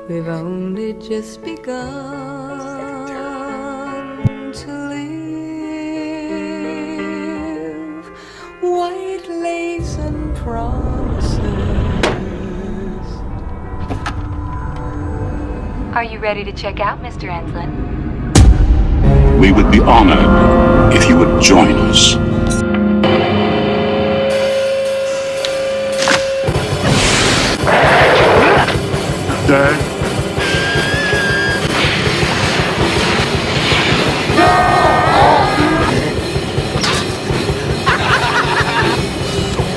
We've only just begun to live. White lace and promises. Are you ready to check out, Mr. Enslin? We would be honored if you would join us. Dad.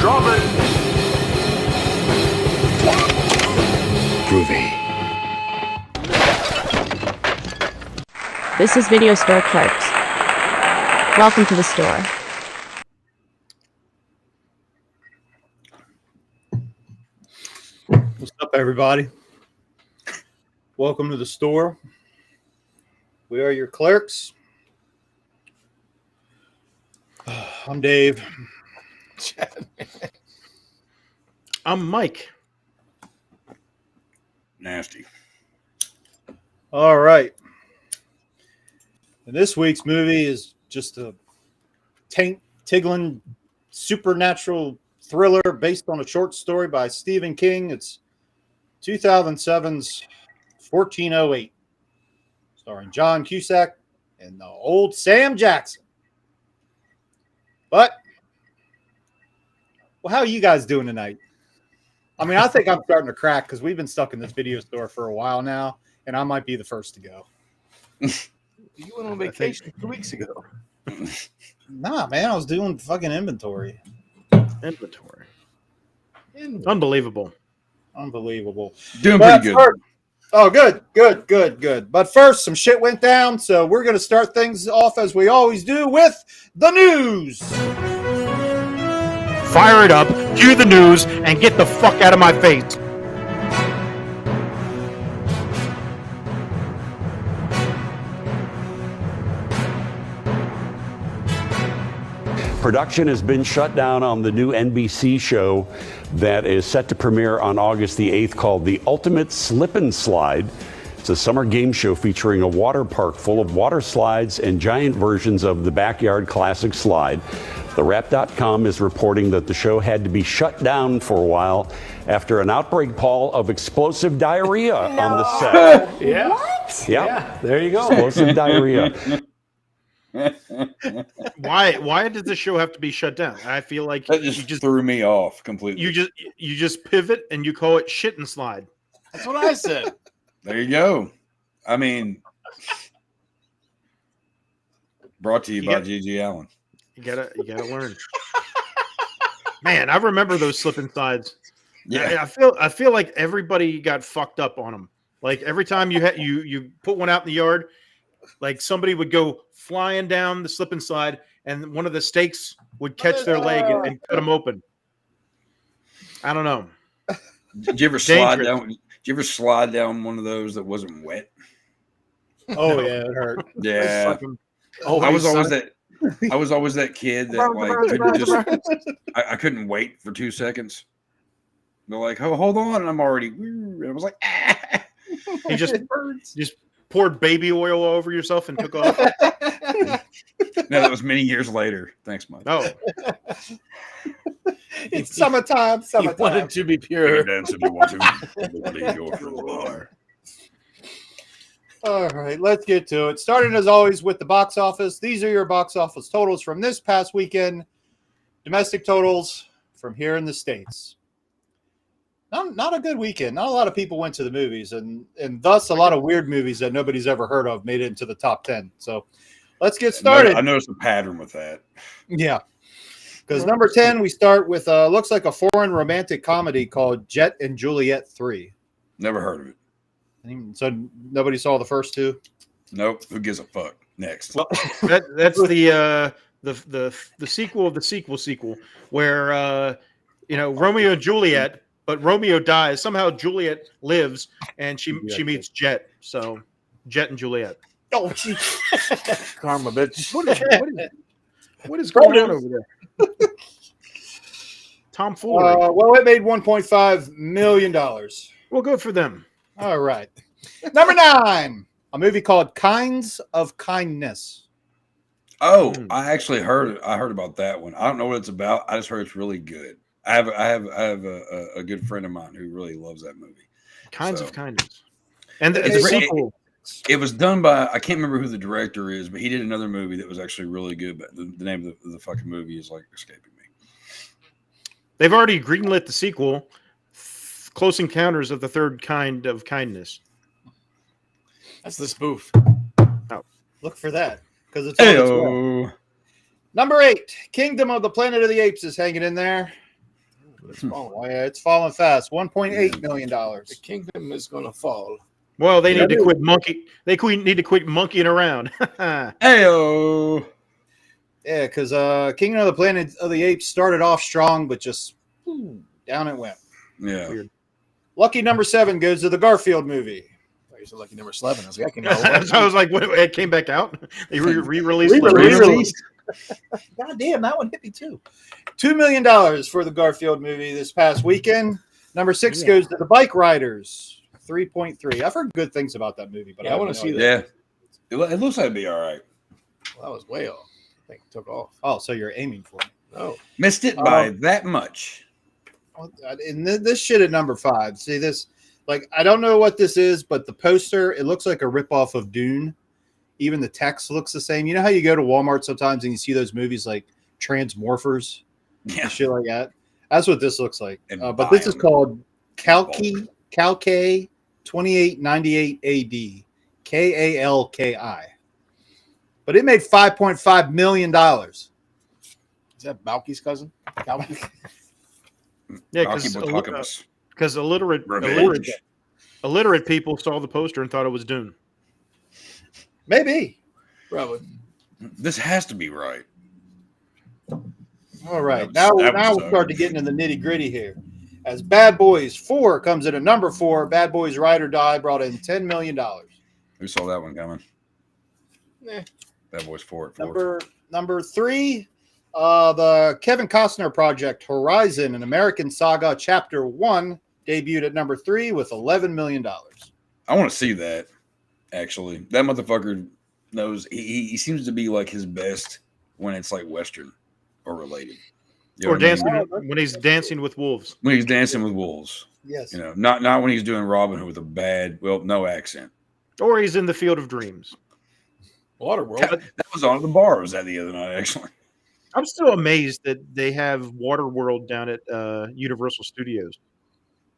Drop it. Groovy. This is Video Store Clerks. Welcome to the store. What's up, everybody? Welcome to the store. We are your clerks. I'm Dave. I'm Mike. Nasty. All right. And this week's movie is just a tiggling supernatural thriller based on a short story by Stephen King. It's 2007's 1408, starring John Cusack and the old Sam Jackson. But, well, how are you guys doing tonight? I mean, I think I'm starting to crack because we've been stuck in this video store for a while now, and I might be the first to go. You went on vacation 2 weeks ago. Nah, man, I was doing fucking inventory. Inventory. Unbelievable. Unbelievable. Doing pretty good. Good. But first, some shit went down, so we're going to start things off as we always do with the news. Fire it up, cue the news, and get the fuck out of my face. Production has been shut down on the new NBC show that is set to premiere on August the 8th called The Ultimate Slip and Slide. It's a summer game show featuring a water park full of water slides and giant versions of the backyard classic slide. TheWrap.com is reporting that the show had to be shut down for a while after an outbreak, Paul, of explosive diarrhea on the set. Yeah. What? Yeah, There you go. explosive diarrhea. Why does the show have to be shut down? I feel like That just threw me off completely. you just pivot and you call it shit and slide. That's what I said. There you go. I mean, brought to you by G.G. Allen. You gotta learn. Man, I remember those slip and slides. Yeah. I feel like everybody got fucked up on them. Like every time you put one out in the yard, like somebody would go flying down the slip and slide, and one of the stakes would catch their leg and cut them open. I don't know. Did you ever slide down? Did you ever slide down one of those that wasn't wet? Oh, yeah, it hurt. Yeah. I was always that kid that like couldn't just. I couldn't wait for 2 seconds. They're like, "Oh, hold on," and I'm already. And I was like, "Ah." You just poured baby oil all over yourself and took off. No, that was many years later. Thanks, Mike. Oh, It's summertime. You wanted to be pure. Dance if you want to. Go for the bar. All right, let's get to it. Starting as always with the box office. These are your box office totals from this past weekend. Domestic totals from here in the States. Not a good weekend. Not a lot of people went to the movies, and thus a lot of weird movies that nobody's ever heard of made it into the top 10. So let's get started. I noticed a pattern with that. Yeah. Because number 10, we start with looks like a foreign romantic comedy called Jet and Juliet 3. Never heard of it. So nobody saw the first two? Nope. Who gives a fuck? Next. well, that's the sequel of the sequel, where Romeo and Juliet, but Romeo dies. Somehow Juliet lives, and she meets Jet. So Jet and Juliet. Oh, geez. Karma, bitch. What is going on over there? Tomfoolery. Well, it made $1.5 million. Well, good for them. All right. Number 9, a movie called Kinds of Kindness. Oh, I heard about that one. I don't know what it's about. I just heard it's really good. I have a good friend of mine who really loves that movie. Kinds of Kindness. And the It's sequel. It was done by, I can't remember who the director is, but he did another movie that was actually really good. But the name of the fucking movie is like escaping me. They've already greenlit the sequel, Close Encounters of the Third Kind of Kindness. That's the spoof. Oh. Look for that because it's on its way. Number 8, Kingdom of the Planet of the Apes is hanging in there. It's falling. Oh, yeah, it's falling fast. $1.8 million. The kingdom is going to fall. Well, they need to quit monkey. They need to quit monkeying around. Heyo. Yeah, because Kingdom of the Planet of the Apes started off strong, but just down it went. Yeah. Weird. Lucky number 7 goes to the Garfield movie. You said lucky number 11. I was like, So I was like, what, it came back out? They re-released Re-released. God damn, that one hit me too. $2 million for the Garfield movie this past weekend. Number 6 goes to the Bike Riders. 3.3. I've heard good things about that movie, but I want to see that. Yeah. It looks like it'd be all right. Well, that was way off. I think it took off. Oh, so you're aiming for it. Oh. Missed it by that much. And this shit at number 5. See this? Like, I don't know what this is, but the poster, it looks like a ripoff of Dune. Even the text looks the same. You know how you go to Walmart sometimes and you see those movies like Transmorphers? Yeah. Shit like that. That's what this looks like. But this is called Kalki 2898 AD. KALKI. But it made $5.5 million. Is that Balky's cousin? Kalki? Yeah, because illiterate people saw the poster and thought it was Dune. Maybe. Probably. This has to be right. All right. Now we'll start to get into the nitty gritty here. As Bad Boys 4 comes in at number 4, Bad Boys Ride or Die brought in $10 million. Who saw that one coming? Bad Boys 4 at 4. Number 3, the Kevin Costner project Horizon, an American Saga Chapter 1, debuted at number 3 with $11 million. I want to see that, actually. That motherfucker knows, he seems to be like his best when it's like Western or related. You know or dancing when he's dancing with wolves. When he's dancing with wolves. Yes. You know, not when he's doing Robin Hood with a bad, no accent. Or he's in the Field of Dreams. Waterworld. That was on at the bar. Was that the other night, actually? I'm still amazed that they have Waterworld down at Universal Studios.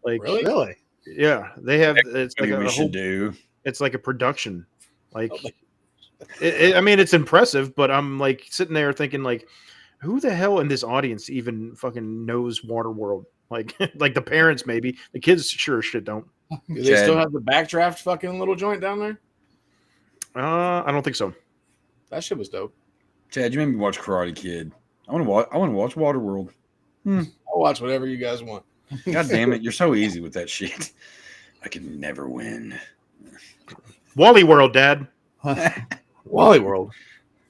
Like, really? Yeah, they have. It's like we should do. It's like a production. Like, I mean, it's impressive, but I'm like sitting there thinking, like, who the hell in this audience even fucking knows Waterworld? Like, like the parents maybe. The kids sure as shit don't. Do they still have the Backdraft fucking little joint down there? I don't think so. That shit was dope. Chad, you made me watch Karate Kid. I want to watch Waterworld. I'll watch whatever you guys want. God damn it, you're so easy with that shit. I can never win. Wally World, Dad. Wally World.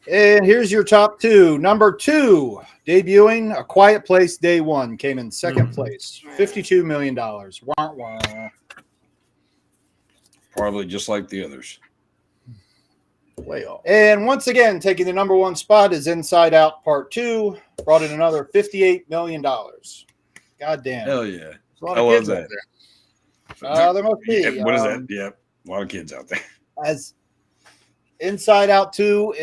And here's your top 2. Number 2, debuting A Quiet Place Day 1, came in second place. $52 million. Wah, wah. Probably just like the others. Way off. And once again, taking the number 1 spot is Inside Out Part 2. Brought in another $58 million. God damn. Hell yeah. I love that. There must be. Yeah, what is that? Yeah, a lot of kids out there. As Inside Out 2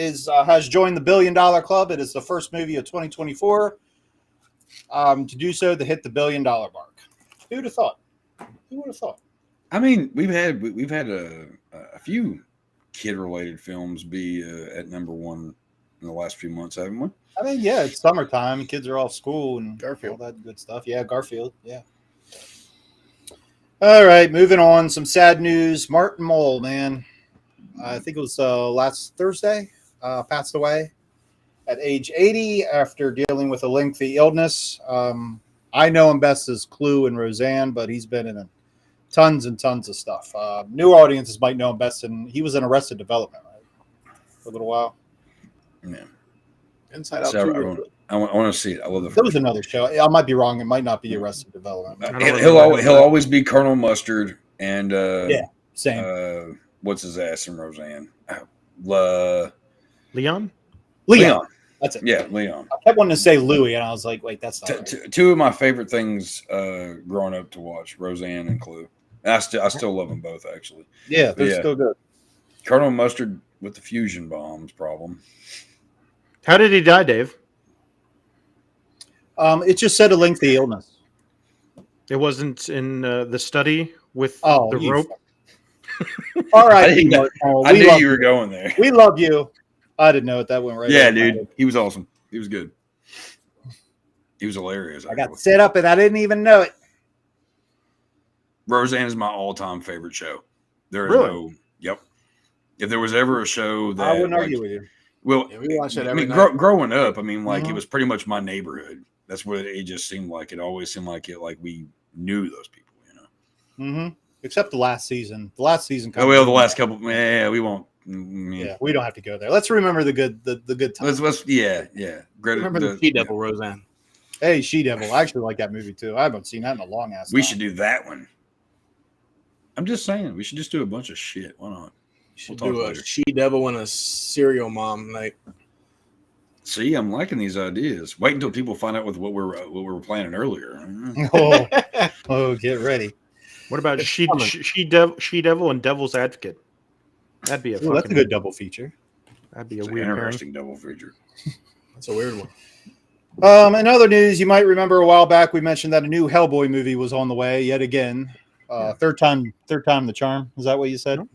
has joined the $1 billion club. It is the first movie of 2024 to do so to hit the $1 billion mark. Who would have thought? Who would have thought? I mean, we've had a few kid-related films be at number 1 in the last few months, haven't we? I mean, yeah, it's summertime. Kids are off school and Garfield, all that good stuff. Yeah, Garfield. Yeah. All right, moving on. Some sad news. Martin Mull, man. I think it was last Thursday, passed away at age 80 after dealing with a lengthy illness. I know him best as Clue and Roseanne, but he's been in tons and tons of stuff. New audiences might know him best, and he was in Arrested Development, right, for a little while. Yeah. Inside Out. I want to see it. I love the. There was another show. I might be wrong. It might not be Arrested Development. He'll always be Colonel Mustard and same. What's his ass from Roseanne? Leon? Leon. That's it. Yeah, Leon. I kept wanting to say Louis, and I was like, wait, that's not right. Two of my favorite things growing up to watch, Roseanne and Clue. And I still love them both, actually. Yeah, they're still good. Colonel Mustard with the fusion bombs problem. How did he die, Dave? It just said a lengthy illness. It wasn't in the study with Oh, the rope. All right, I knew you were going there. We love you. I didn't know it. That went right. Yeah, dude. He was awesome. He was good. He was hilarious. I got set up and I didn't even know it. Roseanne is my all-time favorite show. There is Really? Yep. If there was ever a show that I wouldn't argue with you. Well, Yeah, we watch that I every mean, night. growing up, I mean, like it was pretty much my neighborhood. That's what it just seemed like. It always seemed like it, like we knew those people, you know. Mm-hmm. Except the last season. The last season. Oh well, the last couple. Yeah, we won't. Yeah, we don't have to go there. Let's remember the good times. Let's yeah. Remember the She-Devil, Roseanne. Hey, She-Devil. I actually like that movie too. I haven't seen that in a long ass time. We should do that one. I'm just saying, we should just do a bunch of shit. Why not? Should do a She-Devil and a Serial Mom night. See, I'm liking these ideas. Wait until people find out with what we were planning earlier. Oh, get ready. What about She-Devil and Devil's Advocate? That'd be that's a good double feature. That'd be a It's weird an interesting double feature. That's a weird one. In other news, you might remember a while back we mentioned that a new Hellboy movie was on the way yet again. Third time the charm. Is that what you said?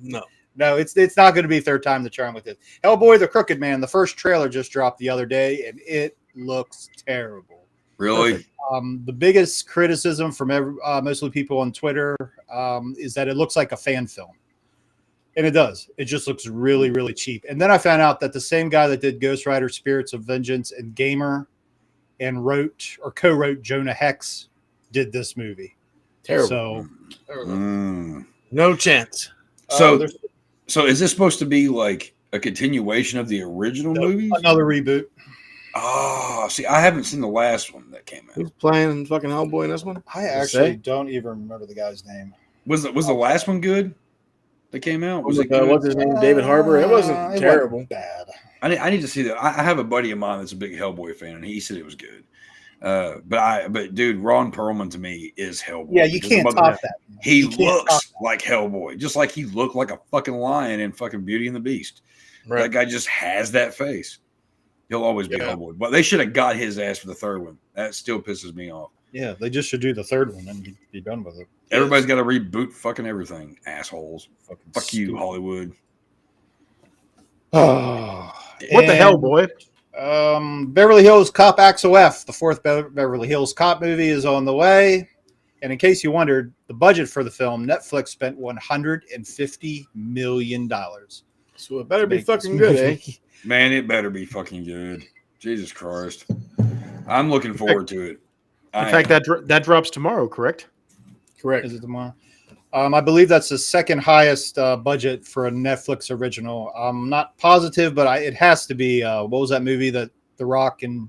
No, it's not going to be third time the charm with this. Hellboy the Crooked Man. The first trailer just dropped the other day, and it looks terrible. Really? The biggest criticism from mostly people on Twitter is that it looks like a fan film. And it does. It just looks really, really cheap. And then I found out that the same guy that did Ghost Rider Spirits of Vengeance and Gamer and co-wrote Jonah Hex did this movie. Terrible. So no chance. So is this supposed to be like a continuation of the original movie? Another reboot. Oh, see, I haven't seen the last one that came out. Who's playing fucking Hellboy in this one? I actually don't even remember the guy's name. Was the last one good? That came out. Was it good? What's his name? David Harbour. It wasn't terrible. Wasn't bad. I need to see that. I have a buddy of mine that's a big Hellboy fan, and he said it was good. But dude, Ron Perlman to me is Hellboy. Yeah, you can't top that. He looks like Hellboy, just like he looked like a fucking lion in fucking Beauty and the Beast. Right. That guy just has that face. He'll always be Hellboy. But they should have got his ass for the third one. That still pisses me off. Yeah, they just should do the third one and be done with it. Everybody's got to reboot fucking everything, assholes. Fuck you, Hollywood. Oh, what the hell, boy? Beverly Hills Cop XOF, the fourth Beverly Hills Cop movie, is on the way. And in case you wondered, the budget for the film, Netflix spent $150 million. So it better be fucking good, eh? Man, it better be fucking good. Jesus Christ. I'm looking forward to it. In fact, that drops tomorrow, correct? Correct. Is it tomorrow? I believe that's the second highest budget for a Netflix original. I'm not positive, but it has to be. What was that movie that The Rock and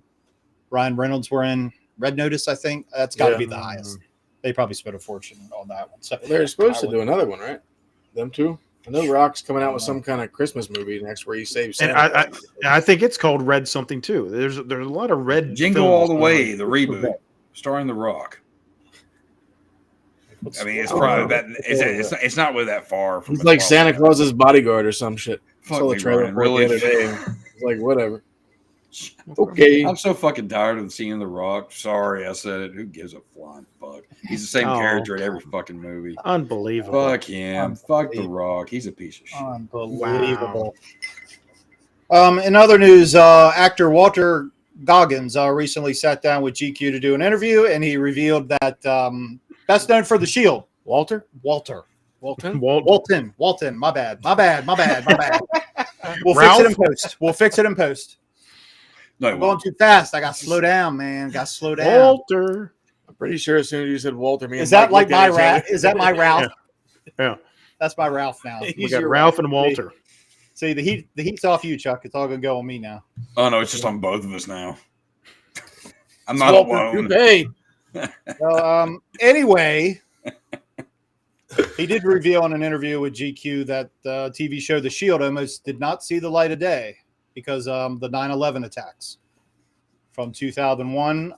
Ryan Reynolds were in? Red Notice, I think. That's got to be the highest. They probably spent a fortune on that one. So they're supposed to do another one, right? Them too. I know Rock's coming out with some kind of Christmas movie next where he saves Santa. And I think it's called Red something too. There's a lot of Red. Jingle All the Way, the reboot, starring The Rock. I mean, it's probably that. It's not really that far from. He's like Santa Claus's bodyguard or some shit. Fuck saw the me, trailer Ryan, really? the other day. It's like whatever. Okay, I'm so fucking tired of seeing The Rock. Sorry, I said it. Who gives a flying fuck? He's the same character in every fucking movie. Unbelievable. Fuck him. Fuck The Rock. He's a piece of shit. Unbelievable. Wow. In other news, actor Walter Goggins recently sat down with GQ to do an interview, and he revealed that best known for The Shield. Walton. My bad. We'll fix it in post. No, I'm going too fast. I got to slow down, man. Got to slow down. Walter. I'm pretty sure as soon as you said Walter, is that like my Ralph? Is that my Ralph? Yeah. That's my Ralph now. We got Ralph and Walter. See, the heat's off you, Chuck. It's all gonna go on me now. Oh no, it's just on both of us now. I'm not alone. Hey. Anyway, He did reveal in an interview with GQ that the TV show The Shield almost did not see the light of day because the 9/11 attacks from 2001.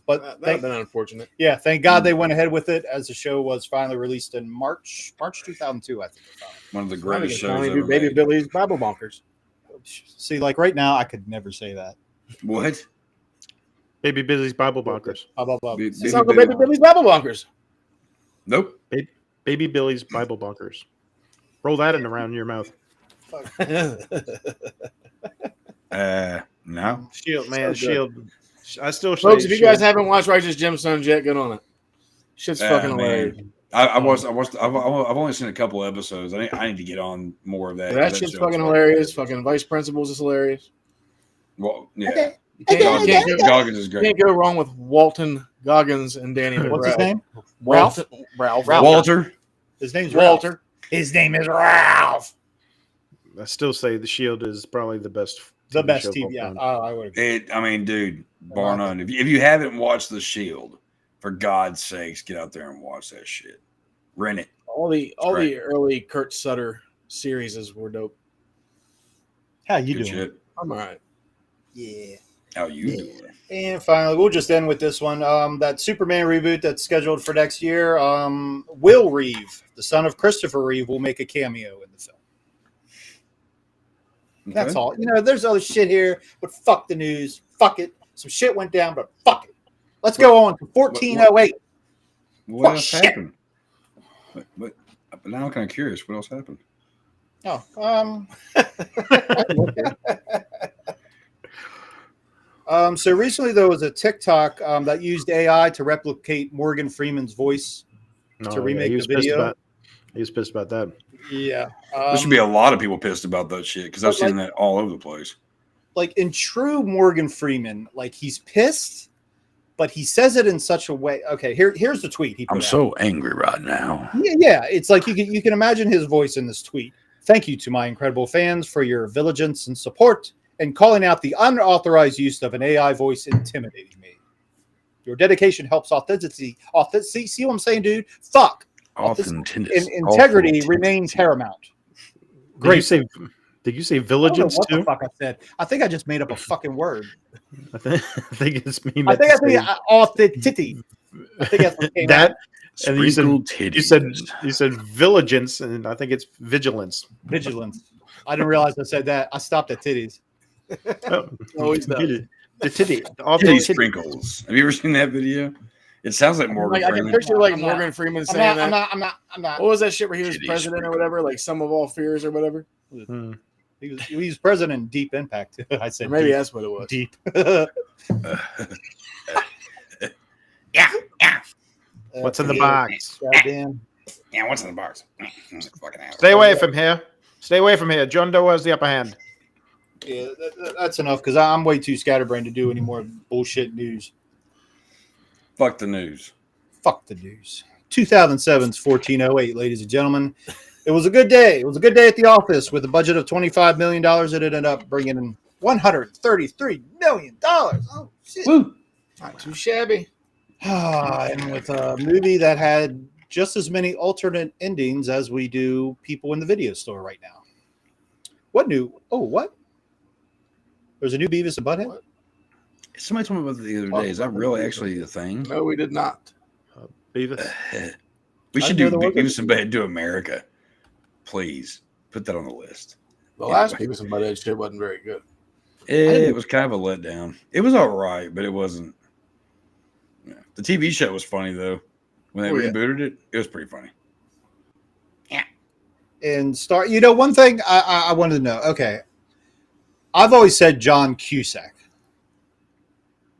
But That'd been unfortunate. Yeah, thank God they went ahead with it as the show was finally released in March 2002, I think. One of the greatest shows Finally ever do Baby made. Billy's Bible Bonkers. See, like right now, I could never say that. What? Baby Billy's Bible Bonkers. Blah, blah, blah. It's Uncle Baby Billy's Bible Bonkers. Nope. Baby Billy's Bible Bonkers. Roll that in around your mouth. No. Shield, man, Shield. I still say Folks, if you Shield. guys haven't watched Righteous Gemstones yet, get on it. Shit's fucking hilarious. I've only seen a couple episodes. I need to get on more of that. That shit's fucking hilarious. Fucking Vice Principals is hilarious. Well, yeah. Goggins is You great. can't go wrong with Walton Goggins and Danny McBride. What's his name? Ralph. Walter. His name's Walter. Ralph. His name is Ralph. I still say The Shield is probably the best. The TV best show TV. of all Yeah, time. I would agree. I mean, dude, bar none. If you haven't watched The Shield, for God's sakes, get out there and watch that shit. Rent it. All the early Kurt Sutter series were dope. How you Good doing? shit. I'm all right. Yeah. How you doing? And finally, we'll just end with this one. That Superman reboot that's scheduled for next year. Will Reeve, the son of Christopher Reeve, will make a cameo in the film. That's Okay. all. You know, there's other shit here, but fuck the news. Fuck it. Some shit went down, but fuck it. Let's go on to 1408. What Oh, else shit. happened? But now I'm kind of curious. What else happened? So recently there was a TikTok that used AI to replicate Morgan Freeman's voice to remake he the was pissed video. He was pissed about that. Yeah. There should be a lot of people pissed about that shit because I've but seen like- that all over the place. Like in true Morgan Freeman, like he's pissed, but he says it in such a way. Okay, here's the tweet he put I'm out. so angry right now. Yeah, it's like you can imagine his voice in this tweet. Thank you to my incredible fans for your vigilance and support and calling out the unauthorized use of an AI voice intimidating me. Your dedication helps authenticity. See what I'm saying, dude? Fuck. Integrity remains paramount. Great. Did you say I don't know vigilance what the too? fuck I said. I think I just made up a fucking word. I think it's me. I think I said authenticity. I think that's what came out. That. And you said vigilance, and I think it's vigilance. Vigilance. I didn't realize I said that. I stopped at titties. Always does. The titty. Titty sprinkles. Have you ever seen that video? It sounds like Morgan I can Freeman. picture like I'm Morgan not- Freeman I'm saying not, that. I'm not. What was that shit where he was Titty president or sprinkles. whatever? Like Sum of All Fears or whatever? He was president in Deep Impact. I said Or maybe deep. that's what it was. Deep. What's in the box? Goddamn. Yeah, what's in the box? Fucking ass. Stay away from here. Stay away from here. John Doe has the upper hand. Yeah, that's enough because I'm way too scatterbrained to do any more bullshit news. Fuck the news. Fuck the news. 2007's 1408, ladies and gentlemen. It was a good day. It was a good day at the office with a budget of $25 million. It ended up bringing in $133 million. Oh, shit. Woo. Not too shabby. And with a movie that had just as many alternate endings as we do people in the video store right now. What new? Oh, what? There's a new Beavis and Butthead? Somebody told me about it the other day. Is that really actually a thing? No, we did not. Beavis. We should I do know there was a- Beavis and Butthead to America. Please put that on the list. The last Beavis and Butthead shit wasn't very good. It was kind of a letdown. It was all right, but it wasn't. Yeah. The TV show was funny though. When they rebooted it, it was pretty funny. And one thing I wanted to know. Okay. I've always said John Cusack.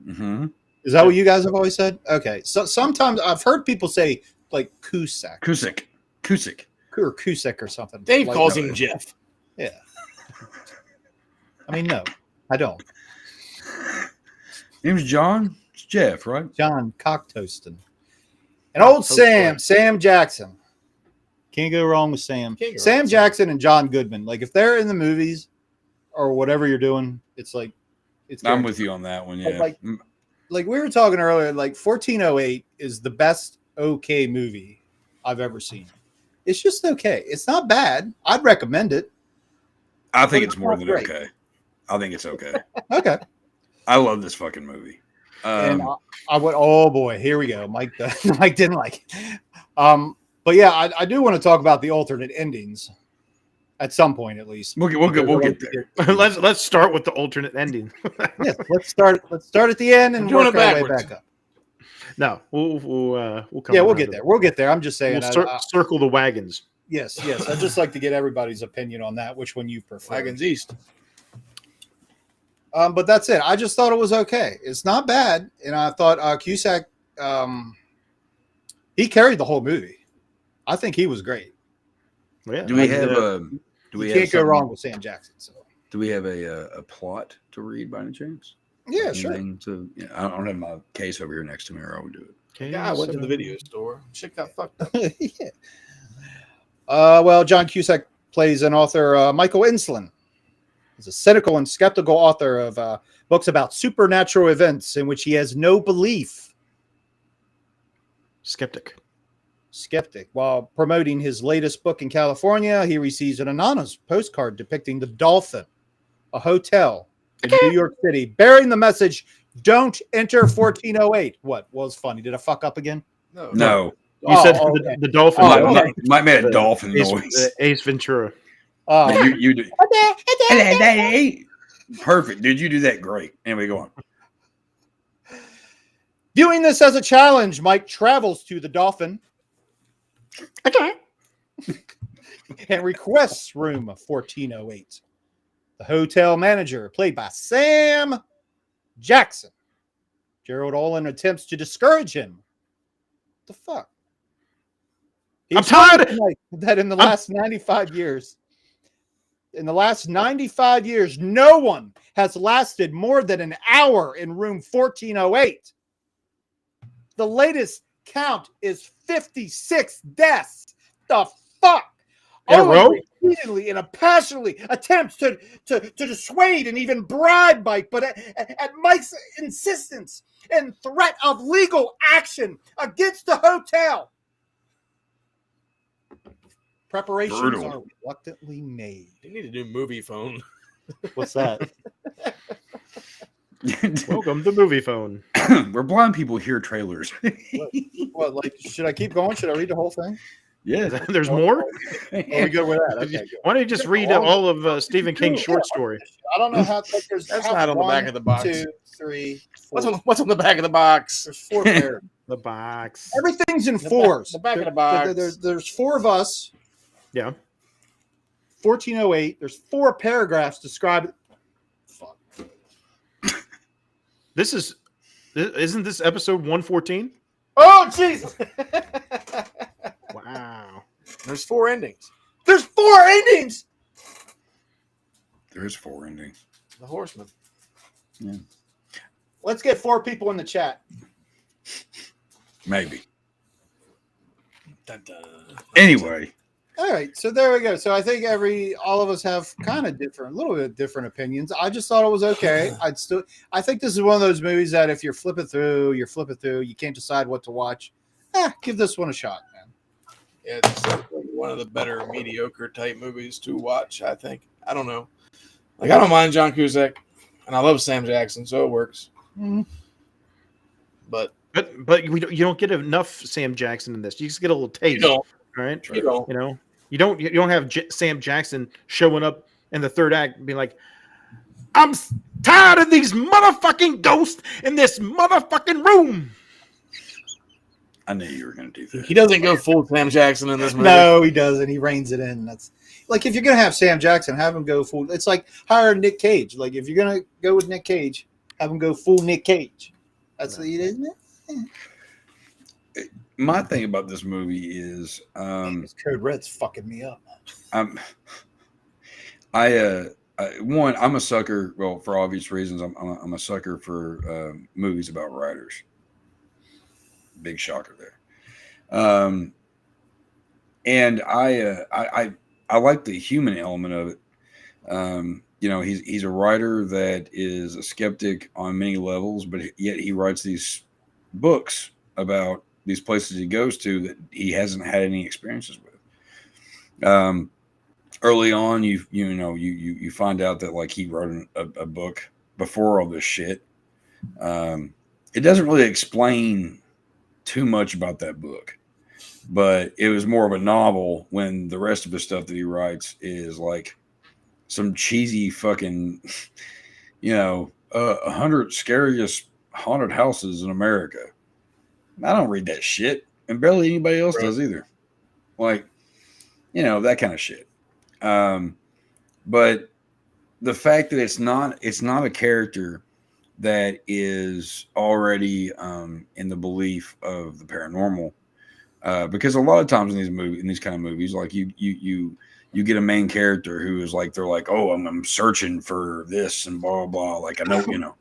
Mm-hmm. Is that what you guys have always said? Okay. So sometimes I've heard people say like Cusack. Cusick. Or Cusick or something. Dave like calls that. him Jeff. Yeah. I mean, no, I don't. Name's John. It's Jeff, right? John Cocktoaston. And old Sam Jackson. Can't go wrong with Sam. Can't go wrong Sam with Jackson and John Goodman. Like if they're in the movies or whatever you're doing, it's like it's I'm guaranteed. with you on that one. Yeah. Like we were talking earlier, like 1408 is the best okay movie I've ever seen. It's just okay. It's not bad. I'd recommend it. I think it's more not than great. okay. I think it's okay. Okay. I love this fucking movie. And I went, oh boy, here we go. Mike didn't like it. But yeah, I do want to talk about the alternate endings at some point, at least. We'll get there. Let's start with the alternate ending. Yes, let's start at the end and work our way back up. No, we'll come. Yeah, we'll get there. We'll get there. I'm just saying. We'll circle the wagons. Yes. I'd just like to get everybody's opinion on that. Which one you prefer? Wagons East. But that's it. I just thought it was okay. It's not bad, and I thought Cusack, he carried the whole movie. I think he was great. Yeah. Do we have you can't go wrong with Sam Jackson. So, do we have a plot to read by any chance? Yeah, sure. I don't have my case over here next to me, or I would do it. Yeah, I went to the video store. Shit got fucked up. Yeah. Well, John Cusack plays an author, Michael Inslin. He's a cynical and skeptical author of books about supernatural events in which he has no belief. Skeptic. While promoting his latest book in California, he receives an anonymous postcard depicting the Dolphin, a hotel in New York City, bearing the message, "Don't enter 1408." What was funny? Did I fuck up again? No. You said the dolphin. Might made a dolphin noise. Ace Ventura. You do. Perfect, dude. You do that great. Anyway, go on. Viewing this as a challenge, Mike travels to the Dolphin. Okay. And requests room 1408. The hotel manager, played by Sam Jackson. Gerald Olin attempts to discourage him. What the fuck? I'm tired. That in the last 95 years, no one has lasted more than an hour in room 1408. The latest count is 56 deaths. The fuck? In a row? Repeatedly and passionately attempts to dissuade and even bribe Mike, but at Mike's insistence and threat of legal action against the hotel, preparations are reluctantly made. You need to do movie phone. What's that? Welcome to Movie Phone. Where blind people hear trailers. What, like, should I keep going? Should I read the whole thing? Yeah, there's more. Are we good with that? Okay, good. Why don't you just read all of Stephen King's short story? I don't know how. There's That's not on the back of the box. 2, 3, 4. What's on the back of the box? There's 4 pairs. The box. Everything's in fours. The back of the box. There's 4 of us. Yeah. 1408. There's 4 paragraphs describing. Fuck. Isn't this episode 114? Oh Jesus! Wow. There's 4 endings. There's 4 endings. There is 4 endings. The Horseman. Yeah. Let's get 4 people in the chat. Maybe. Dun, dun. Anyway. All right, so there we go. So I think all of us have kind of a little bit different opinions. I just thought it was okay. I think this is one of those movies that if you're flipping through, you can't decide what to watch. Give this one a shot, man. Yeah, it's one of the better mediocre type movies to watch, I think. I don't know. Like, I don't mind John Cusack, and I love Sam Jackson, so it works. Mm-hmm. But you don't get enough Sam Jackson in this. You just get a little taste. You don't. Right? You don't. You don't have Sam Jackson showing up in the third act and being like, "I'm tired of these motherfucking ghosts in this motherfucking room." I knew you were going to do that. He doesn't go full Sam Jackson in this movie. No, he doesn't. He reins it in. That's like, if you're gonna have Sam Jackson, have him go full. It's like hire Nick Cage. Like, if you're gonna go with Nick Cage, have him go full Nick Cage. That's the isn't it? Yeah. My thing about this movie is This Code Red's fucking me up. I'm a sucker. Well, for obvious reasons, I'm a sucker for movies about writers. Big shocker there. And I like the human element of it. He's a writer that is a skeptic on many levels, but yet he writes these books about these places he goes to that he hasn't had any experiences with. Early on, you find out that like he wrote a book before all this shit. It doesn't really explain too much about that book, but it was more of a novel when the rest of the stuff that he writes is like some cheesy fucking, 100 scariest haunted houses in America. I don't read that shit, and barely anybody else does either. Like, that kind of shit. But the fact that it's not a character that is already in the belief of the paranormal, because a lot of times in these kind of movies, like you get a main character who is like, they're like, oh, I'm searching for this and blah blah. Like, I know,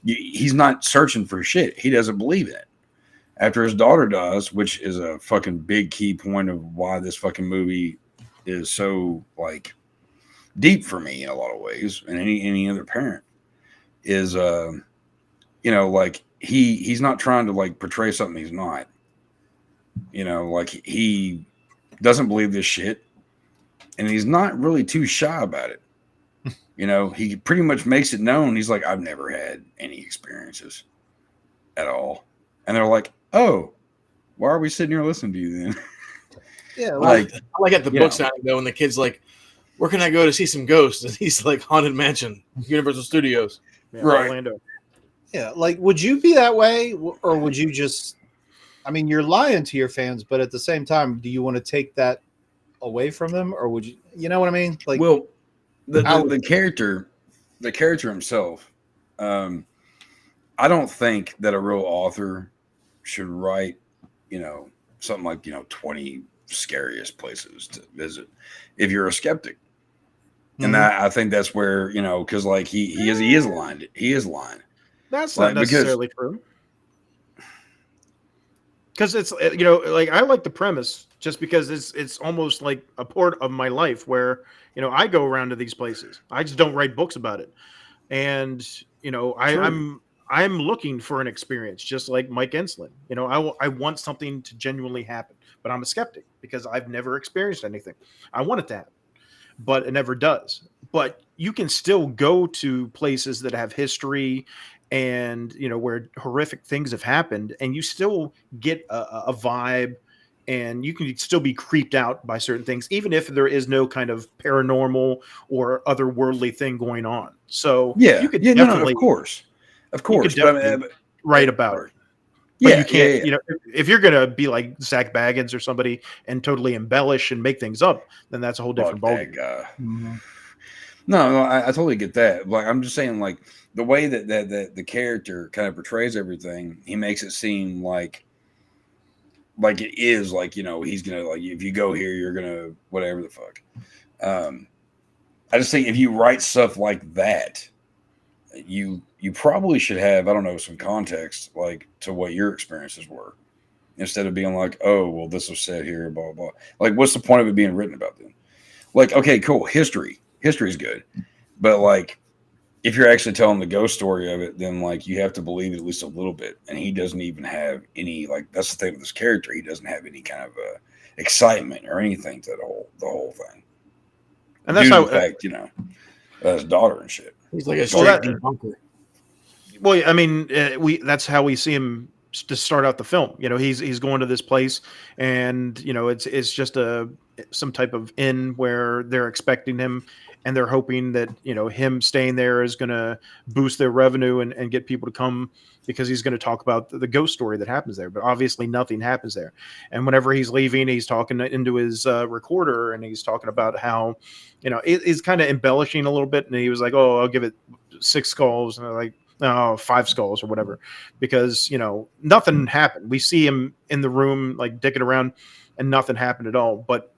he's not searching for shit. He doesn't believe in it. After his daughter dies, which is a fucking big key point of why this fucking movie is so like deep for me in a lot of ways, and any other parent is like he's not trying to like portray something he's not. Like he doesn't believe this shit, and he's not really too shy about it. He pretty much makes it known. He's like, I've never had any experiences at all. And they're like, oh, why are we sitting here listening to you then? Yeah, I like at the book signing though, when the kid's like, where can I go to see some ghosts? And he's like, Haunted Mansion, Universal Studios. Yeah, right. Orlando. Yeah, like, would you be that way, or would you just? I mean, you're lying to your fans, but at the same time, do you want to take that away from them, or would you? You know what I mean? Like, well, the character himself. I don't think that a real author should write, something like 20 scariest places to visit if you're a skeptic. And I think that's where, because like he is lying. He is lying. That's not necessarily true. Because it's, like, I like the premise just because it's almost like a part of my life where, I go around to these places. I just don't write books about it. And, I'm looking for an experience, just like Mike Enslin. I want something to genuinely happen, but I'm a skeptic because I've never experienced anything. I want it to happen, but it never does. But you can still go to places that have history and, where horrific things have happened, and you still get a vibe, and you can still be creeped out by certain things, even if there is no kind of paranormal or otherworldly thing going on. So you could definitely, of course. Write about it. But you can't, if you're going to be like Zach Baggins or somebody and totally embellish and make things up, then that's a whole different ballgame. Mm-hmm. No, I totally get that. Like, I'm just saying, like, the way that the character kind of portrays everything, he makes it seem like it is like, he's going to, like, if you go here, you're going to whatever the fuck. I just think if you write stuff like that, you probably should have, I don't know, some context like to what your experiences were, instead of being like, oh, well, this was said here, blah, blah. Like, what's the point of it being written about then? Like, okay, cool. History is good. But like, if you're actually telling the ghost story of it, then like you have to believe it at least a little bit. And he doesn't even have any, like, that's the thing with this character. He doesn't have any kind of excitement or anything to the whole thing. And that's how, in fact, his daughter and shit. He's like a straight debunker. Well, I mean, that's how we see him to start out the film. He's going to this place, and it's just some type of inn where they're expecting him, and they're hoping that him staying there is going to boost their revenue and get people to come, because he's going to talk about the ghost story that happens there. But obviously nothing happens there. And whenever he's leaving, he's talking into his recorder, and he's talking about how he's kind of embellishing a little bit, and he was like, oh, I'll give it 6 skulls, and like, no, 5 skulls or whatever, because nothing happened. We see him in the room like dicking around, and nothing happened at all. But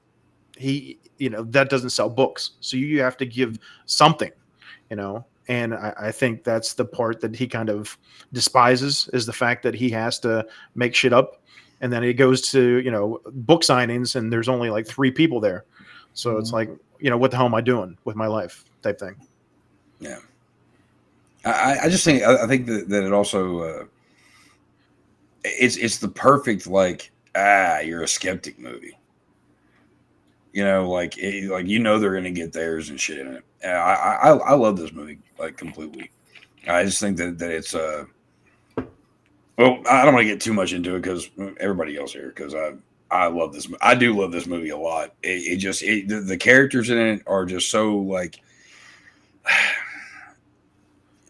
he, that doesn't sell books, so you have to give something, And I think that's the part that he kind of despises, is the fact that he has to make shit up, and then he goes to book signings, and there's only like 3 people there, so it's like, what the hell am I doing with my life, type thing. Yeah. I just think, I think that it also it's the perfect, like, you're a skeptic movie. You know, like they're gonna get theirs and shit in it. And I love this movie like completely. I just think that it's well, I don't want to get too much into it because everybody else here, because I love this. I do love this movie a lot. The characters in it are just so like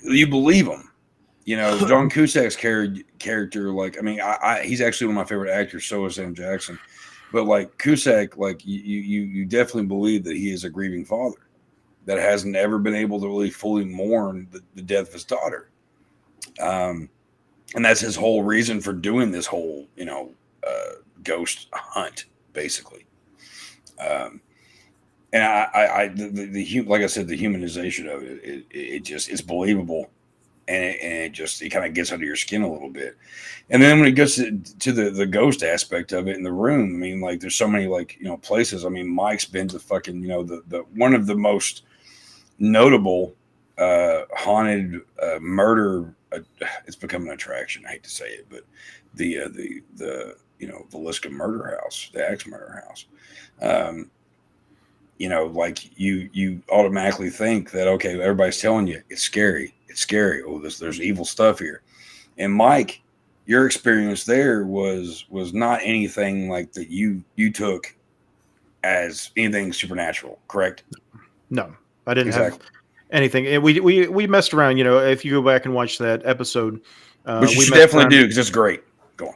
you believe them. You know, John Cusack's character, like, I mean, he's actually one of my favorite actors. So is Sam Jackson, but like Cusack, like you definitely believe that he is a grieving father that hasn't ever been able to really fully mourn the death of his daughter. And that's his whole reason for doing this whole, ghost hunt, basically. And like I said, the humanization of it, it's believable, and it kind of gets under your skin a little bit. And then when it gets to the ghost aspect of it in the room, I mean, like there's so many places. I mean, Mike's been to fucking the one of the most notable haunted murder. It's become an attraction. I hate to say it, but the Villisca murder house, the axe murder house. Like you automatically think that, okay, everybody's telling you it's scary. It's scary. Oh, there's evil stuff here. And Mike, your experience there was not anything like that you took as anything supernatural, correct? No, I didn't have anything. We messed around. If you go back and watch that episode, which you should definitely do because it's great. Go on.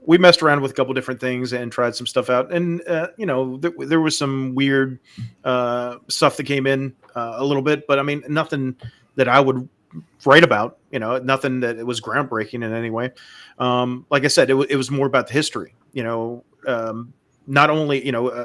We messed around with a couple different things and tried some stuff out, and there was some weird stuff that came in a little bit, but I mean nothing that I would write about. Nothing that it was groundbreaking in any way. Like I said, it was more about the history. Not only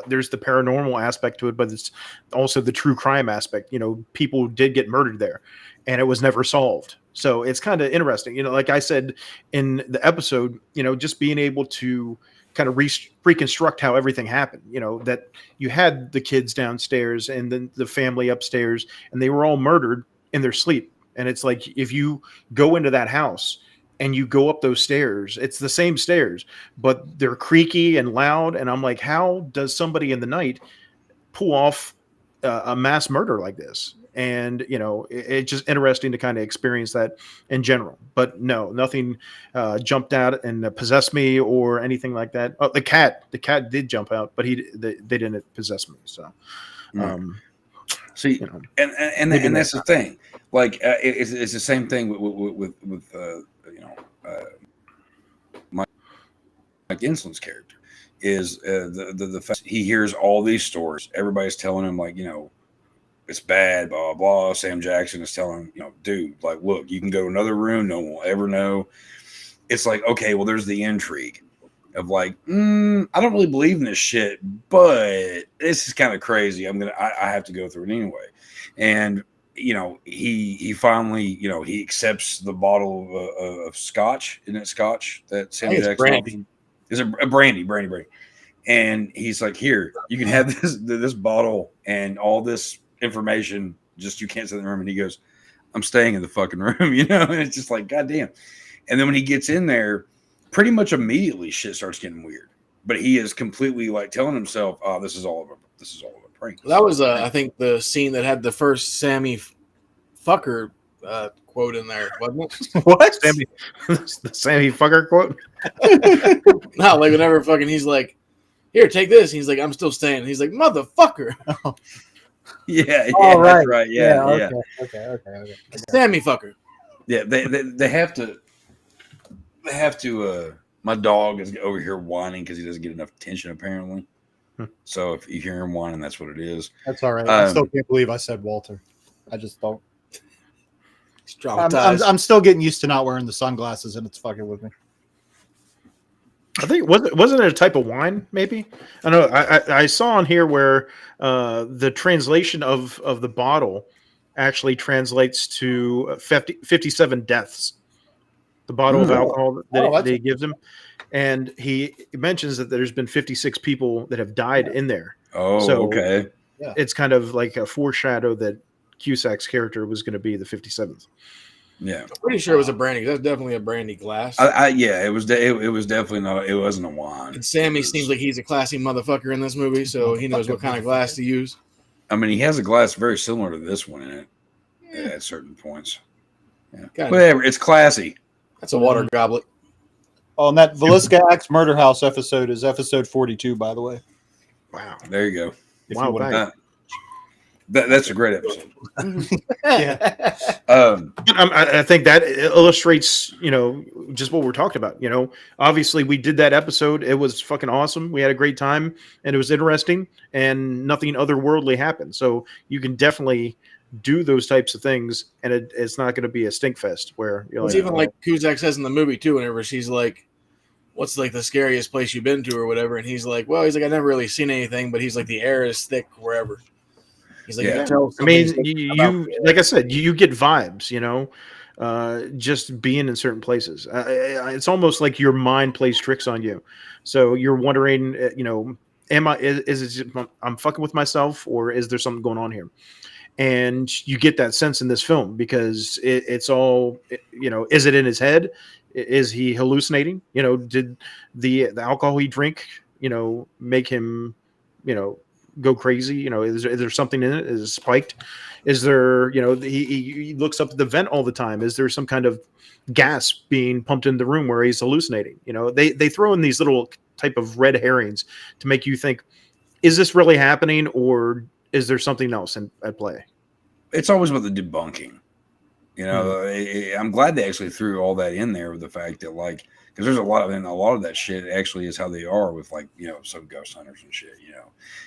there's the paranormal aspect to it, but it's also the true crime aspect. People did get murdered there, and it was never solved. So it's kind of interesting. Like I said in the episode, just being able to kind of reconstruct how everything happened. That you had the kids downstairs and then the family upstairs, and they were all murdered in their sleep. And it's like, if you go into that house and you go up those stairs, it's the same stairs, but they're creaky and loud. And I'm like, how does somebody in the night pull off a mass murder like this? And, it's just interesting to kind of experience that in general. But no, nothing jumped out and possessed me or anything like that. Oh, the cat did jump out, but they didn't possess me. So, see, and that's the thing. Like, it's the same thing with Mike Insland's character is the fact he hears all these stories. Everybody's telling him it's bad, blah, blah, blah. Sam Jackson is telling him, dude, like, look, you can go to another room. No one will ever know. It's like, okay, well, there's the intrigue of like, I don't really believe in this shit, but this is kind of crazy. I have to go through it anyway. And, he finally, he accepts the bottle of scotch. Isn't it scotch that Sam Jackson? Brandy. Is a brandy. And he's like, here, you can have this bottle and all this information, just you can't sit in the room. And he goes, I'm staying in the fucking room, and it's just like, goddamn. And then when he gets in there, pretty much immediately shit starts getting weird. But he is completely like telling himself, oh, this is all of a prank. That was I think the scene that had the first Sammy fucker quote in there, wasn't it? What? The Sammy fucker quote? No, like whenever fucking he's like, here, take this. He's like, I'm still staying. He's like, motherfucker. Yeah. All right. That's right. Yeah. Okay. Sammy fucker. Yeah. They have to. They have to. My dog is over here whining because he doesn't get enough attention apparently. So if you hear him whining, that's what it is. That's all right. I still can't believe I said Walter. I just don't. I'm still getting used to not wearing the sunglasses, and it's fucking with me. I think wasn't it a type of wine? Maybe I know. I saw on here where the translation of the bottle actually translates to 57 deaths. The bottle of alcohol that he gives him, and he mentions that there's been 56 people that have died in there. Oh, so okay. It's kind of like a foreshadow that Cusack's character was going to be the 57th. Yeah, I'm pretty sure it was a brandy. That's definitely a brandy glass. Yeah, it was definitely not. It wasn't a wine. And Sammy seems like he's a classy motherfucker in this movie, so he knows what kind of glass to use. I mean, he has a glass very similar to this one in it at certain points. Yeah. Whatever, it's classy. That's a water goblet. Oh, and that Villisca Axe Murder House episode is episode 42, by the way. Wow. There you go. Wow. That's a great episode. Yeah. I think that illustrates, just what we're talking about. Obviously we did that episode. It was fucking awesome. We had a great time and it was interesting and nothing otherworldly happened. So you can definitely do those types of things and it's not going to be a stink fest where it's even like Cusack says in the movie too, whenever she's like, what's like the scariest place you've been to or whatever. And he's like, I've never really seen anything, but he's like, the air is thick wherever. He's like, I mean, you like I said, you get vibes, just being in certain places. It's almost like your mind plays tricks on you. So you're wondering, is it I'm fucking with myself or is there something going on here? And you get that sense in this film because it's all, is it in his head? Is he hallucinating? Did the alcohol he drink, make him, go crazy? Is there something in it? Is it spiked? Is there, he looks up at the vent all the time. Is there some kind of gas being pumped in the room where he's hallucinating? They throw in these little type of red herrings to make you think, is this really happening or is there something else at play? It's always about the debunking. I'm glad they actually threw all that in there with the fact that because there's a lot of that shit actually is how they are with some ghost hunters and shit.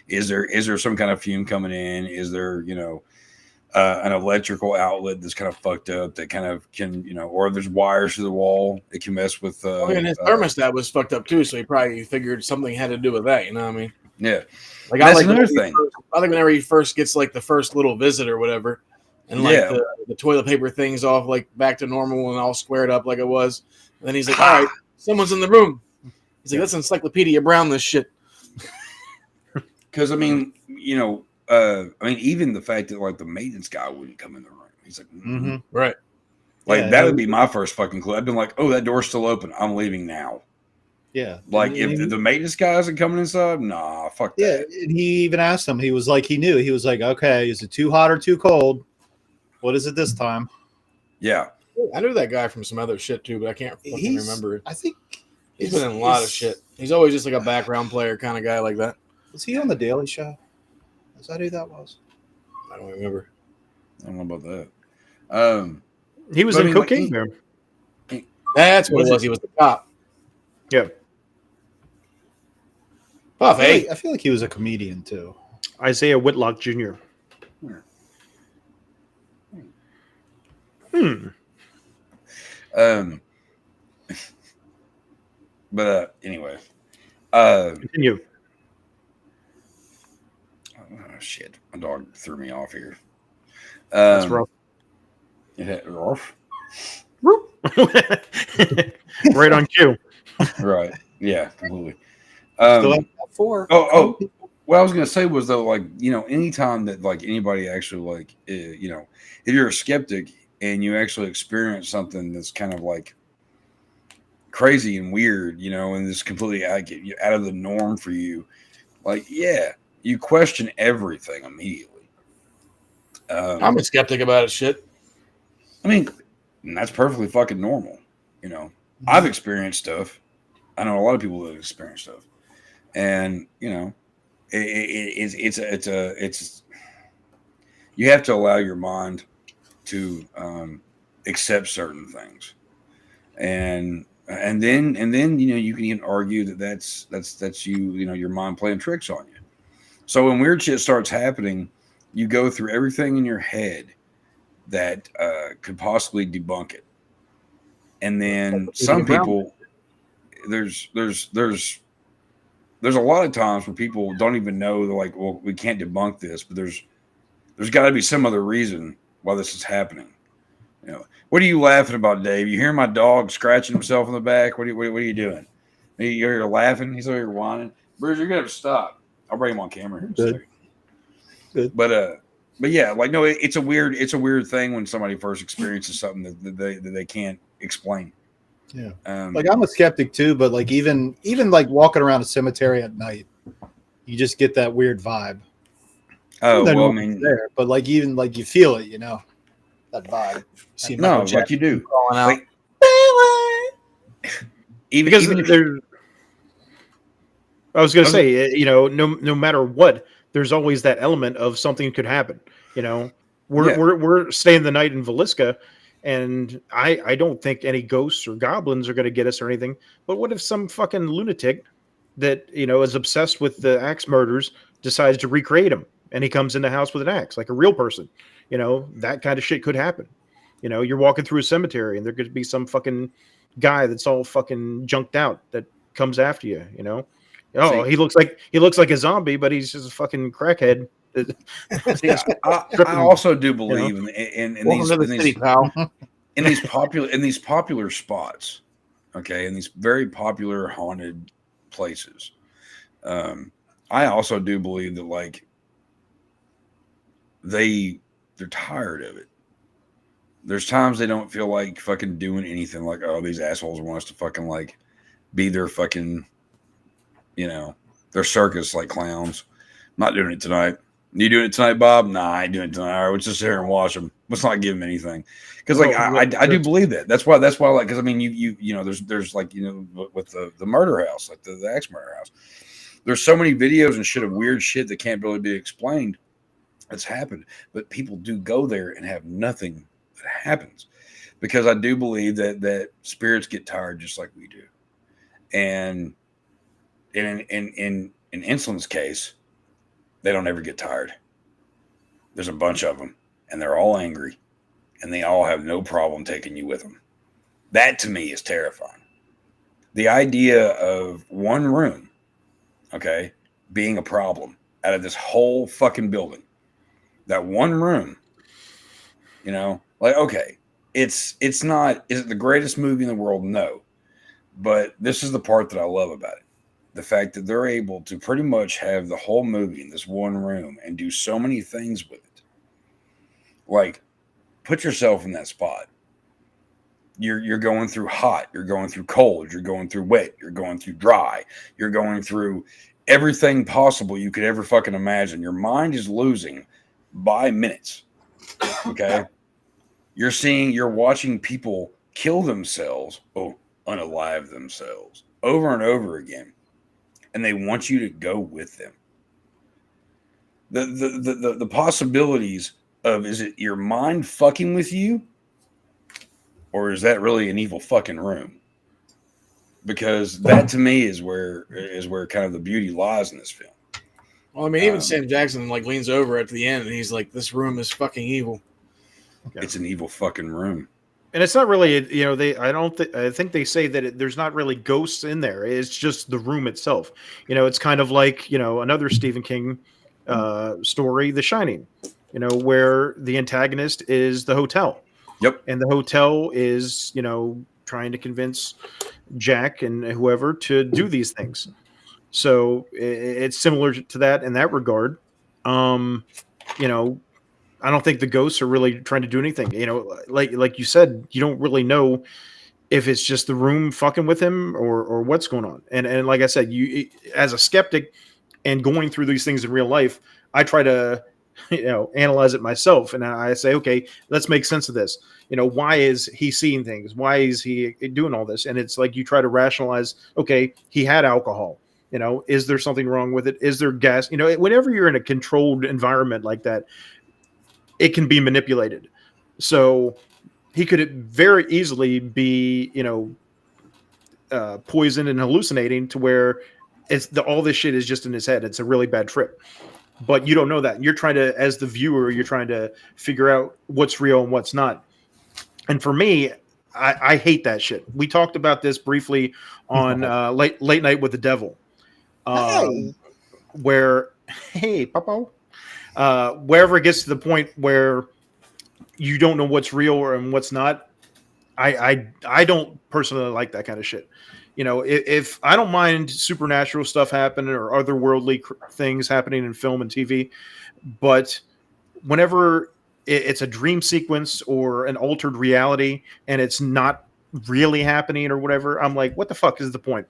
Is there some kind of fume coming in? Is there an electrical outlet that's kind of fucked up that kind of can or there's wires to the wall it can mess with. And his thermostat was fucked up too, so he probably figured something had to do with that. You know what I mean? Yeah. That's another thing. I think whenever he first gets the first little visit or whatever, and the toilet paper thing's off back to normal and all squared up like it was. And then he's like, all right, someone's in the room. He's like, let's Encyclopedia Brown this shit. Because even the fact that the maintenance guy wouldn't come in the room. He's like, right. That would be my first fucking clue. I've been like, oh, that door's still open. I'm leaving now. Yeah. If the maintenance guy isn't coming inside, nah, fuck that. Yeah. And he even asked him, he was like, he knew. He was like, okay, is it too hot or too cold? What is it this time? Yeah. I knew that guy from some other shit too, but I can't fucking remember it. I think he's been in a lot of shit. He's always just a background player kind of guy like that. Was he on The Daily Show? Is that who that was? I don't remember. I don't know about that. He was in Cocaine Bear. That's what it was. He was the cop. Yeah. I feel like he was a comedian too. Isaiah Whitlock Jr. But anyway. Continue. Oh, shit. My dog threw me off here. That's rough. Rough? Right on cue. Right. Yeah, completely. Well, I was gonna say was though, anytime that anybody actually if you're a skeptic and you actually experience something that's kind of crazy and weird, and it's completely out of the norm for you, you question everything immediately. I'm a skeptic about it. Shit. I mean, and that's perfectly fucking normal. I've experienced stuff. I know a lot of people that have experienced stuff. And it's you have to allow your mind to accept certain things, and then you can even argue that that's you your mind playing tricks on you. So when weird shit starts happening, you go through everything in your head that could possibly debunk it, and then some people there's a lot of times where people don't even know, they're like, well, we can't debunk this, but there's got to be some other reason why this is happening. What are you laughing about, Dave? You hear my dog scratching himself in the back? What are you doing? You're laughing. He's over here whining. Bruce, you're gonna have to stop. I'll bring him on camera here. Good. But But yeah, like no, it's a weird thing when somebody first experiences something that they can't explain. Yeah, like I'm a skeptic too, but like even like walking around a cemetery at night, you just get that weird vibe. Oh, well, I mean, there, but like even like you feel it, that vibe. No, like you do. Calling out. Like, even there's. I was going to say, no matter what, there's always that element of something could happen. We're staying the night in Villisca, and I don't think any ghosts or goblins are going to get us or anything. But what if some fucking lunatic that is obsessed with the axe murders decides to recreate them, and he comes in the house with an axe like a real person? That kind of shit could happen. You're walking through a cemetery, and there could be some fucking guy that's all fucking junked out that comes after you. Oh, he looks like a zombie, but he's just a fucking crackhead. I also do believe in these popular spots, okay, in these very popular haunted places. I also do believe that like they're tired of it. There's times they don't feel like fucking doing anything. Like, oh, these assholes want us to fucking like be their fucking, their circus like clowns. I'm not doing it tonight. You doing it tonight, Bob? Nah, I ain't doing it tonight. All right, let's just sit here and watch them. Let's not give them anything. Because like I do believe that. That's why like because I mean there's like with the murder house, like the axe murder house. There's so many videos and shit of weird shit that can't really be explained. That's happened, but people do go there and have nothing that happens, because I do believe that spirits get tired just like we do. And in Insulin's case, they don't ever get tired. There's a bunch of them, and they're all angry, and they all have no problem taking you with them. That to me is terrifying. The idea of one room, okay, being a problem out of this whole fucking building. That one room, like, okay, is it the greatest movie in the world? No. But this is the part that I love about it. The fact that they're able to pretty much have the whole movie in this one room and do so many things with it. Like, put yourself in that spot. You're going through hot, you're going through cold, you're going through wet, you're going through dry, you're going through everything possible you could ever fucking imagine. Your mind is losing by minutes. Okay. You're watching people kill themselves, unalive themselves over and over again. And they want you to go with them. The possibilities of, is it your mind fucking with you? Or is that really an evil fucking room? Because that to me is where kind of the beauty lies in this film. Well, I mean, even Sam Jackson like leans over at the end and he's like, "This room is fucking evil." It's an evil fucking room. And it's not really, I think they say that there's not really ghosts in there. It's just the room itself. It's kind of like, another Stephen King story, The Shining, where the antagonist is the hotel. Yep. And the hotel is, trying to convince Jack and whoever to do these things. So it's similar to that in that regard. I don't think the ghosts are really trying to do anything. Like you said, you don't really know if it's just the room fucking with him or what's going on. And like I said, you as a skeptic and going through these things in real life, I try to analyze it myself, and I say, okay, let's make sense of this. Why is he seeing things? Why is he doing all this? And it's like you try to rationalize. Okay, he had alcohol. Is there something wrong with it? Is there gas? Whenever you're in a controlled environment like that, it can be manipulated. So he could very easily be, poisoned and hallucinating to where all this shit is just in his head. It's a really bad trip, but you don't know that. You're trying to, as the viewer, you're trying to figure out what's real and what's not. And for me, I hate that shit. We talked about this briefly on late night with the devil, where, hey, Papa, wherever it gets to the point where you don't know what's real and what's not. I don't personally like that kind of shit. If I don't mind supernatural stuff happening or otherworldly things happening in film and TV, but whenever it's a dream sequence or an altered reality and it's not really happening or whatever, I'm like, what the fuck is the point?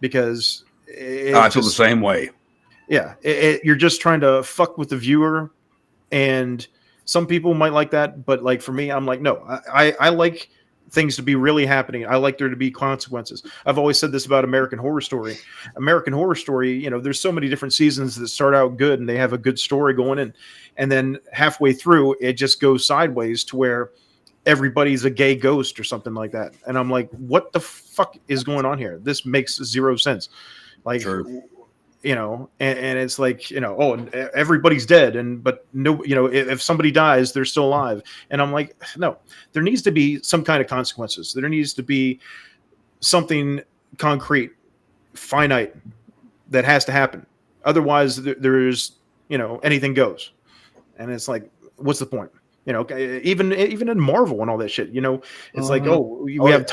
Because I feel the same way. Yeah, you're just trying to fuck with the viewer, and some people might like that, but like for me, I'm like, no, I like things to be really happening. I like there to be consequences. I've always said this about American Horror Story. American Horror Story, you know, there's so many different seasons that start out good and they have a good story going in, and then halfway through it just goes sideways to where everybody's a gay ghost or something like that. And I'm like, what the fuck is going on here? This makes zero sense. Like, you know, and it's like, you know, oh, everybody's dead. But no, you know, if somebody dies, they're still alive. And I'm like, no, there needs to be some kind of consequences. There needs to be something concrete, finite that has to happen. Otherwise there's, you know, anything goes. And it's like, what's the point? You know, even in Marvel and all that shit, you know, it's like, oh, we have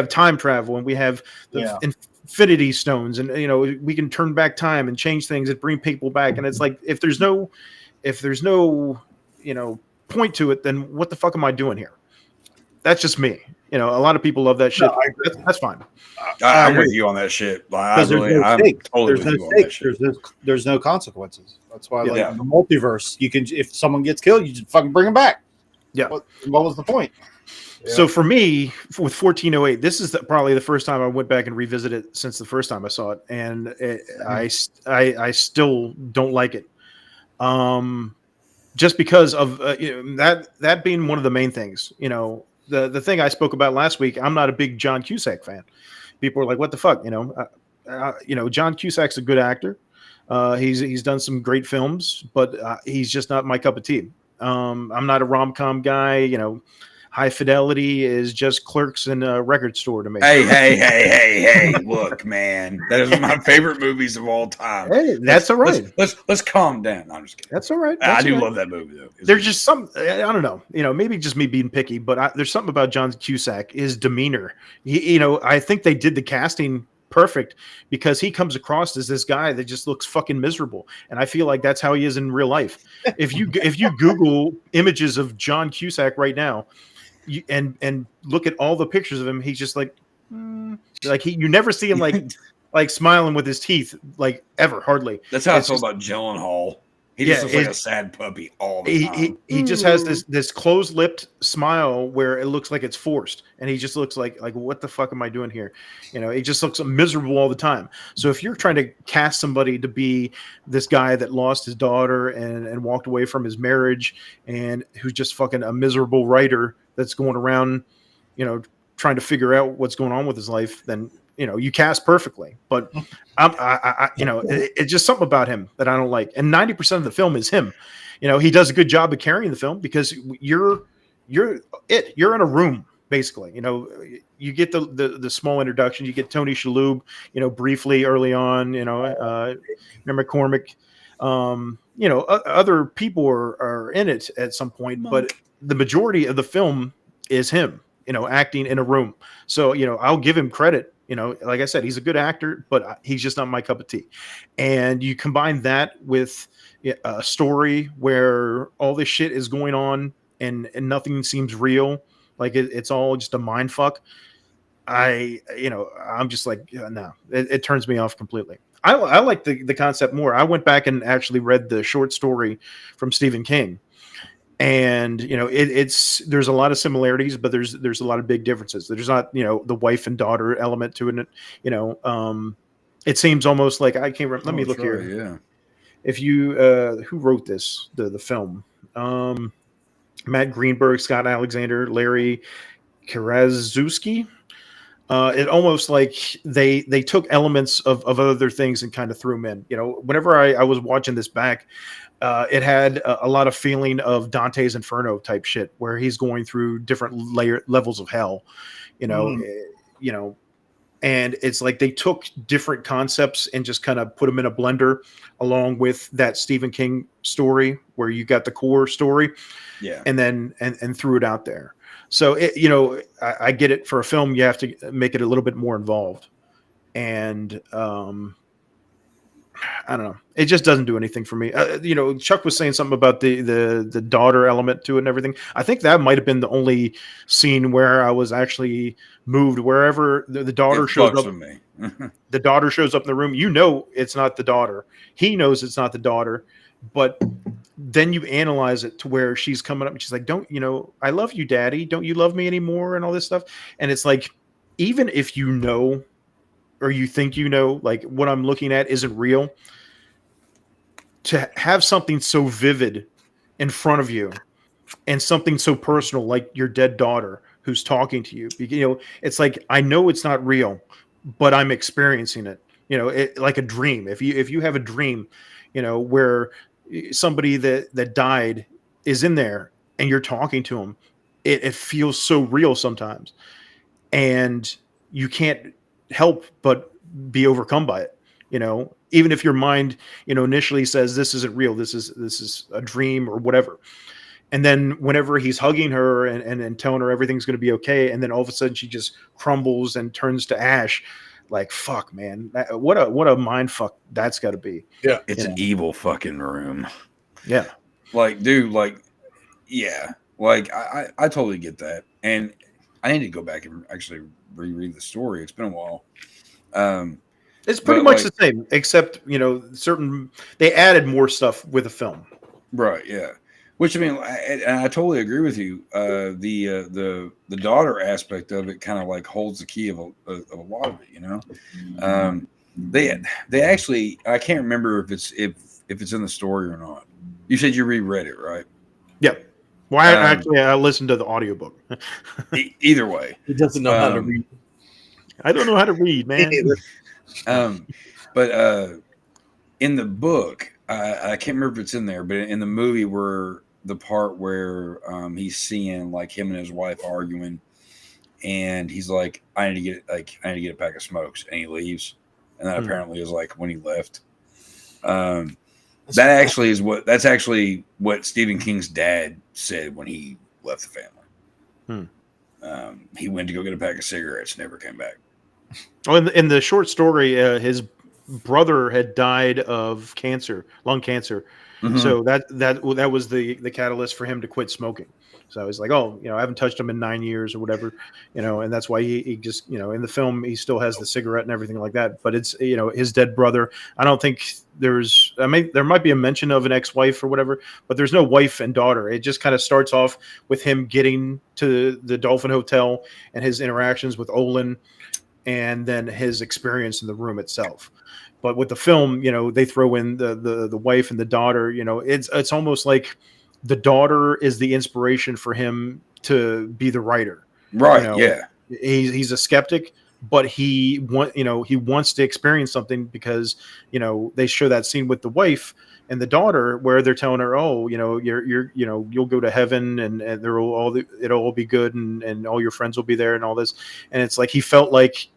time travel, and we have the infinity stones, and you know, we can turn back time and change things and bring people back. And it's like, if there's no, you know, point to it, then what the fuck am I doing here? That's just me. You know, a lot of people love that shit. No, that's fine. I'm with you on that shit. Like, There's no consequences. That's why, like, in the multiverse, you can, if someone gets killed, you just fucking bring them back. Yeah. What was the point? Yeah. So for me, with 1408, this is probably the first time I went back and revisited it since the first time I saw it, and I still don't like it. Just because of you know, that being one of the main things. You know, the thing I spoke about last week. I'm not a big John Cusack fan. People are like, "What the fuck?" You know, John Cusack's a good actor. He's done some great films, but he's just not my cup of tea. I'm not a rom-com guy. You know, High Fidelity is just Clerks in a record store to me. Hey! Look, man, that is my favorite movies of all time. Hey, that's all right. Let's calm down. No, I'm just kidding. That's all right. I do love that movie though. There's just some, I don't know, you know, maybe just me being picky, but there's something about John Cusack, his demeanor. You know, I think they did the casting perfect because he comes across as this guy that just looks fucking miserable, and I feel like that's how he is in real life. If you Google images of John Cusack right now, and look at all the pictures of him, he's just like you never see him like smiling with his teeth, like, ever, hardly. That's how I feel about Gyllenhaal. He just looks like a sad puppy all the time. He just has this closed-lipped smile where it looks like it's forced, and he just looks like what the fuck am I doing here? You know, he just looks miserable all the time. So if you're trying to cast somebody to be this guy that lost his daughter and walked away from his marriage, and who's just fucking a miserable writer that's going around, you know, trying to figure out what's going on with his life, then, you know, you cast perfectly. But I you know, it's just something about him that I don't like. And 90% of the film is him. You know, he does a good job of carrying the film because you're in a room, basically. You know, you get the small introduction. You get Tony Shalhoub, you know, briefly early on. You know, McCormick. You know, other people are in it at some point, but the majority of the film is him, you know, acting in a room. So, you know, I'll give him credit. You know, like I said, he's a good actor, but he's just not my cup of tea. And you combine that with a story where all this shit is going on and nothing seems real. Like it's all just a mind fuck. I'm just like, no, it turns me off completely. I like the concept more. I went back and actually read the short story from Stephen King. And, you know, there's a lot of similarities, but there's a lot of big differences. There's not, you know, the wife and daughter element to it. You know, it seems almost like I can't remember. Let me look here. Yeah. If you, who wrote this, the film? Matt Greenberg, Scott Alexander, Larry Karaszewski. It almost like they took elements of other things and kind of threw them in. You know, whenever I was watching this back, it had a lot of feeling of Dante's Inferno type shit, where he's going through different levels of hell, you know, and it's like they took different concepts and just kind of put them in a blender, along with that Stephen King story where you got the core story, and then and threw it out there. So you know, I get it. For a film, you have to make it a little bit more involved, and I don't know. It just doesn't do anything for me. You know, Chuck was saying something about the daughter element to it and everything. I think that might have been the only scene where I was actually moved. Wherever the daughter shows up, me. the daughter shows up in the room. You know, it's not the daughter. He knows it's not the daughter, but then you analyze it to where she's coming up and she's like, "Don't you know? I love you, Daddy. Don't you love me anymore?" And all this stuff. And it's like, even if you know, or you think you know, like what I'm looking at isn't real, to have something so vivid in front of you and something so personal like your dead daughter who's talking to you, you know, it's like, I know it's not real, but I'm experiencing it, you know, like a dream. If you have a dream, you know, where somebody that died is in there and you're talking to them, it feels so real sometimes, and you can't help but be overcome by it, you know, even if your mind, you know, initially says this isn't real, this is a dream or whatever. And then whenever he's hugging her and telling her everything's going to be okay, and then all of a sudden she just crumbles and turns to ash, like, fuck, man, what a mind fuck that's got to be. Yeah, it's an evil fucking room. Yeah, like, dude, like, yeah, like I totally get that, and I need to go back and actually reread the story. It's been a while. It's pretty much the same, except, you know, they added more stuff with the film. Right. Yeah. Which, I mean, I totally agree with you. The daughter aspect of it kind of like holds the key of a lot of it, you know. They actually, I can't remember if it's in the story or not. You said you reread it, right? Yeah. Well, I listened to the audiobook. Either way, he doesn't know how to read. I don't know how to read, man. But in the book, I can't remember if it's in there, but in the movie, where the part where he's seeing like him and his wife arguing, and he's like, I need to get a pack of smokes, and he leaves, and that apparently is like when he left. That's actually what Stephen King's dad said when he left the family. He went to go get a pack of cigarettes, never came back. Oh, in the short story, his brother had died of cancer, lung cancer. Mm-hmm. So that was the catalyst for him to quit smoking. So I was like, oh, you know, I haven't touched him in 9 years or whatever, you know, and that's why he just, you know, in the film, he still has the cigarette and everything like that. But it's, you know, his dead brother. I don't think there might be a mention of an ex-wife or whatever, but there's no wife and daughter. It just kind of starts off with him getting to the Dolphin Hotel and his interactions with Olin, and then his experience in the room itself. But with the film, you know, they throw in the wife and the daughter. You know, it's almost like the daughter is the inspiration for him to be the writer. Right. You know, yeah. He's a skeptic, but he wants to experience something, because, you know, they show that scene with the wife and the daughter where they're telling her, oh, you know, you'll go to heaven, and it'll all be good, and all your friends will be there and all this. And it's like, he felt like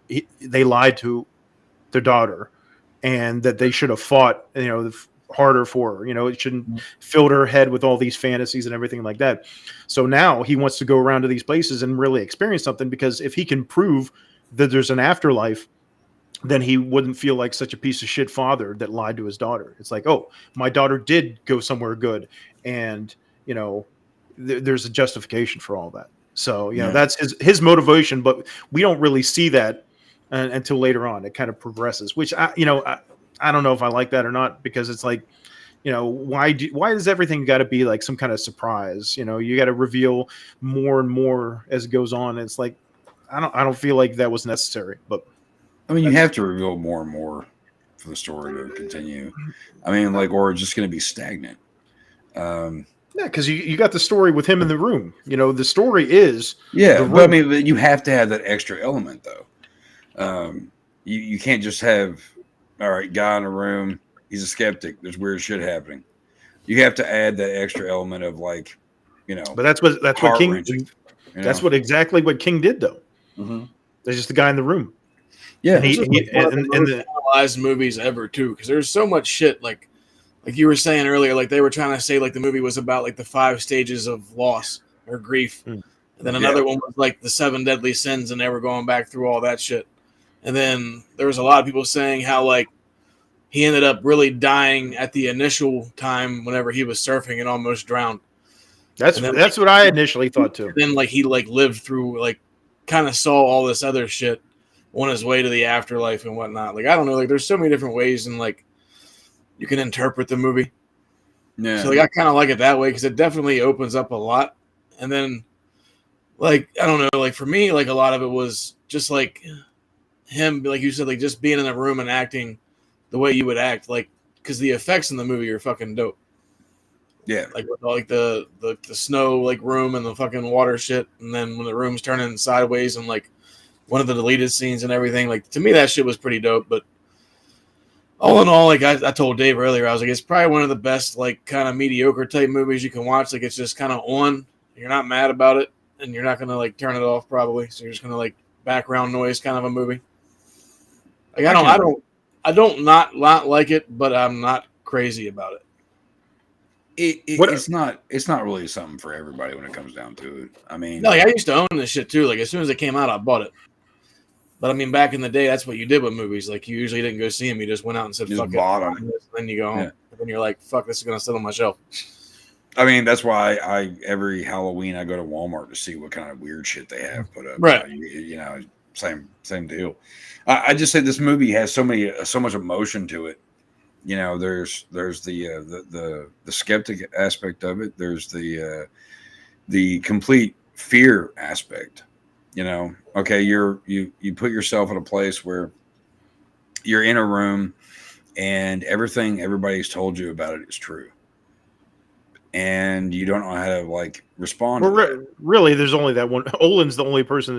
they lied to their daughter, and that they should have fought, you know, harder for her. You know, it shouldn't fill her head with all these fantasies and everything like that. So now he wants to go around to these places and really experience something, because if he can prove that there's an afterlife, then he wouldn't feel like such a piece of shit father that lied to his daughter. It's like, oh, my daughter did go somewhere good, and, you know, there's a justification for all that. So, you know, that's his motivation, but we don't really see that until later on. It kind of progresses, which I don't know if I like that or not, because it's like, you know, why does everything got to be like some kind of surprise? You know, you got to reveal more and more as it goes on. It's like, I don't feel like that was necessary, but I mean, you have to reveal more and more for the story to continue. I mean, like, or it's just going to be stagnant. Yeah, because you got the story with him in the room. You know, the story is but I mean, you have to have that extra element, though. You can't just have, all right, guy in a room, he's a skeptic, there's weird shit happening. You have to add that extra element of, like, you know. But that's what King. That's exactly what King did, though. Mm-hmm. There's just a guy in the room. Yeah, and the analyzed movies ever too, because there's so much shit like you were saying earlier, like they were trying to say like the movie was about like the 5 stages of loss or grief, and then another one was like the 7 deadly sins, and they were going back through all that shit. And then there was a lot of people saying how like he ended up really dying at the initial time whenever he was surfing and almost drowned. That's what I initially thought too. Then like he like lived through like kind of saw all this other shit on his way to the afterlife and whatnot. Like I don't know, like there's so many different ways and like you can interpret the movie. Yeah. So like I kind of like it that way because it definitely opens up a lot. And then like I don't know, like for me, like a lot of it was just like him, like you said, like just being in a room and acting the way you would act, like because the effects in the movie are fucking dope. Yeah, like the snow like room and the fucking water shit, and then when the room's turning sideways and like one of the deleted scenes and everything, like to me that shit was pretty dope. But all in all, like I told Dave earlier, I was like, it's probably one of the best like kind of mediocre type movies you can watch. Like it's just kind of on, you're not mad about it, and you're not gonna like turn it off probably. So you're just gonna like background noise kind of a movie. Like I don't not like it, but I'm not crazy about it. It's not really something for everybody when it comes down to it. I mean, no, like I used to own this shit too. Like as soon as it came out, I bought it. But I mean, back in the day, that's what you did with movies. Like you usually didn't go see them; you just went out and said, "Fuck it," and then you go home, and then you're like, "Fuck, this is gonna sit on my shelf." I mean, that's why I every Halloween I go to Walmart to see what kind of weird shit they have put up. Right? You know, same deal. I just say this movie has so much emotion to it. You know, there's the skeptic aspect of it. There's the complete fear aspect. You know, okay, you put yourself in a place where you're in a room and everything everybody's told you about it is true, and you don't know how to like respond. Well, really, there's only that one. Olin's the only person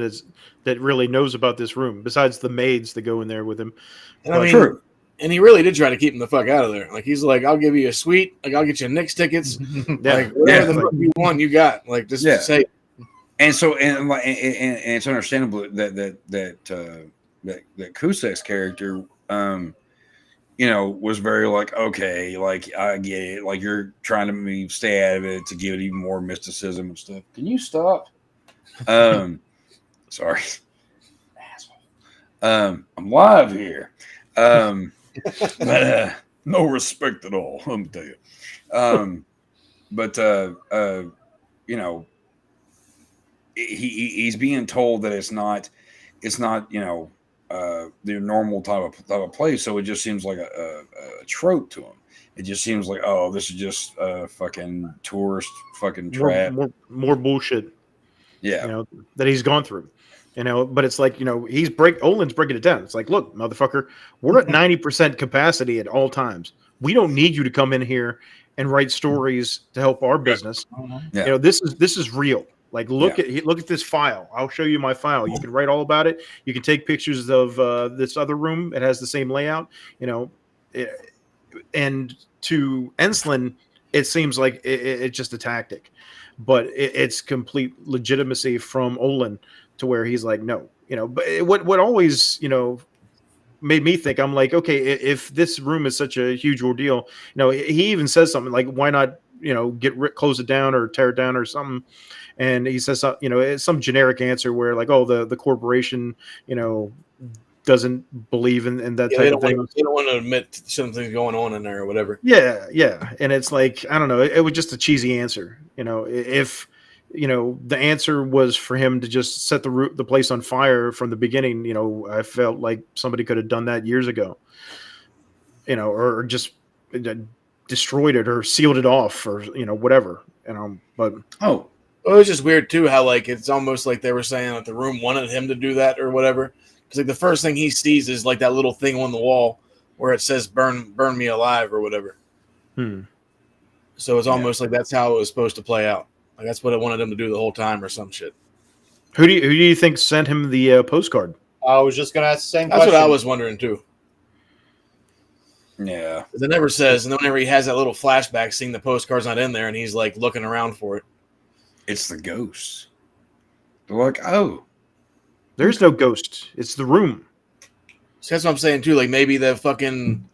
that really knows about this room, besides the maids that go in there with him. And I mean, true. And he really did try to keep him the fuck out of there. Like he's like, I'll give you a suite. Like I'll get you Knicks tickets. Like whatever the fuck you want, you got. Like just say. And so and it's understandable that Cusack's character, you know, was very like, okay, like I get it. Like you're trying to stay out of it to give it even more mysticism and stuff. Can you stop? Sorry, asshole. I'm live here. But no respect at all. Let me tell you. But you know, he's being told that it's not you know the normal type of place. So it just seems like a trope to him. It just seems like, oh, this is just a fucking tourist fucking trap. More bullshit. Yeah, you know, that he's gone through. You know, but it's like, you know, Olin's breaking it down. It's like, look, motherfucker, we're at 90% capacity at all times. We don't need you to come in here and write stories to help our business. Yeah. You know, this is real. Like, look at this file. I'll show you my file. You can write all about it. You can take pictures of this other room. It has the same layout. You know, and to Enslin, it seems like it's just a tactic, but it's complete legitimacy from Olin. To where he's like, no, you know, but what always, you know, made me think, I'm like, okay, if this room is such a huge ordeal, you know, he even says something like, why not, you know, close it down or tear it down or something. And he says, you know, it's some generic answer where like, oh, the corporation, you know, doesn't believe in that type of thing. They don't want to admit something's going on in there or whatever. Yeah. And it's like, I don't know, it was just a cheesy answer. You know, if, you know, the answer was for him to just set the place on fire from the beginning. You know, I felt like somebody could have done that years ago, you know, or just destroyed it or sealed it off or, you know, whatever, you know, but. Oh, it was just weird too, how like, it's almost like they were saying that the room wanted him to do that or whatever. Cause like the first thing he sees is like that little thing on the wall where it says burn me alive or whatever. So it's almost like that's how it was supposed to play out. Like that's what it wanted him to do the whole time, or some shit. Who do you think sent him the postcard? I was just gonna ask the same question. That's what I was wondering too. Yeah, it never says, and then whenever he has that little flashback, seeing the postcard's not in there, and he's like looking around for it. It's the ghost. They're like, oh, there's no ghost. It's the room. So that's what I'm saying too. Like maybe the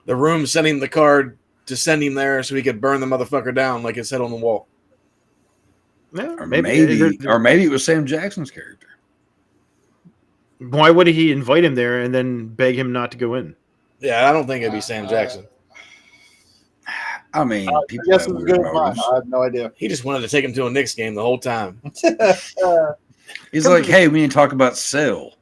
room sending the card to send him there so he could burn the motherfucker down, like it said on the wall. Yeah, or maybe it was Sam Jackson's character. Why would he invite him there and then beg him not to go in? Yeah, I don't think it'd be Sam Jackson. I mean, I people guess have it was weird good advice. motives. I have no idea. He just wanted to take him to a Knicks game the whole time. He's like, hey, we need to talk about Cell.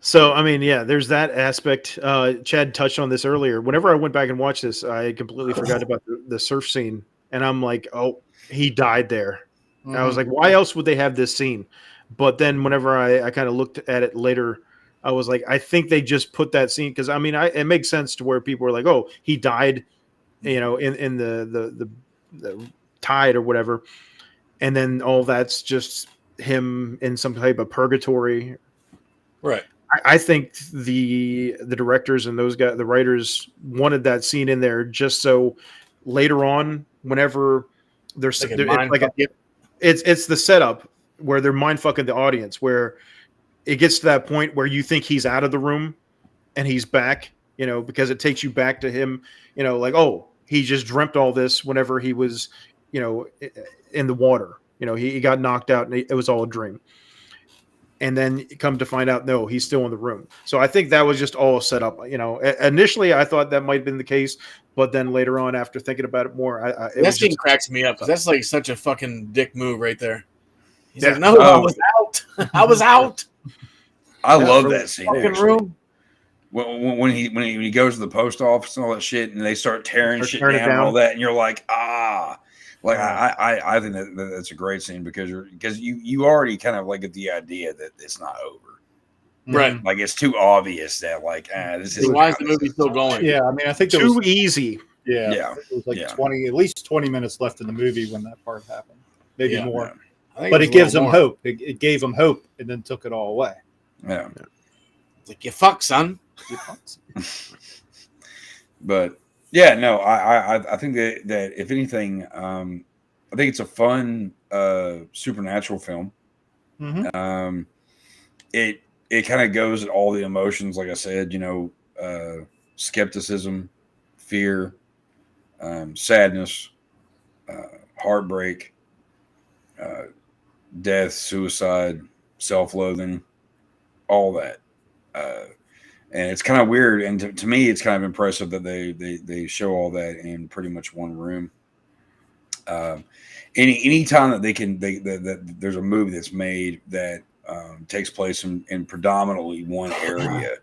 So, I mean, yeah, there's that aspect. Chad touched on this earlier. Whenever I went back and watched this, I completely forgot about the surf scene. And I'm like, oh, he died there. And I was like, why else would they have this scene? But then whenever I kind of looked at it later, I was like, I think they just put that scene because I mean, it makes sense to where people are like, oh, he died, you know, in the tide or whatever, and then all that's just him in some type of purgatory. Right. I think the directors and those guys, the writers, wanted that scene in there just so later on, whenever it's the setup where they're mind fucking the audience, where it gets to that point where you think he's out of the room and he's back, you know, because it takes you back to him, you know, like, oh, he just dreamt all this whenever he was, you know, in the water, you know, he got knocked out and it was all a dream. And then you come to find out, no, he's still in the room. So I think that was just all set up. You know, initially I thought that might have been the case, but then later on, after thinking about it more, that scene cracks me up because that's like such a fucking dick move right there. He's Yeah. like, no, I was out. I was out. I love that scene. Fucking Actually. room. When he goes to the post office and all that shit, and they start tearing shit down, and all that, and you're like, like I think that's a great scene because you already kind of like get the idea that it's not over, right? Like it's too obvious that like this is why is the movie still going? Yeah, I mean, I think there too was, easy. Yeah, it was like at least 20 minutes left in the movie when that part happened, maybe more. But it gives them hope. It gave them hope, and then took it all away. Yeah, it's like you fuck, son. But yeah, no, I think that if anything, I think it's a fun supernatural film. It kind of goes at all the emotions, like I said, you know, skepticism, fear, sadness, heartbreak, death, suicide, self-loathing, all that. And it's kind of weird, and to me, it's kind of impressive that they show all that in pretty much one room. Any time that that there's a movie that's made that takes place in predominantly one area,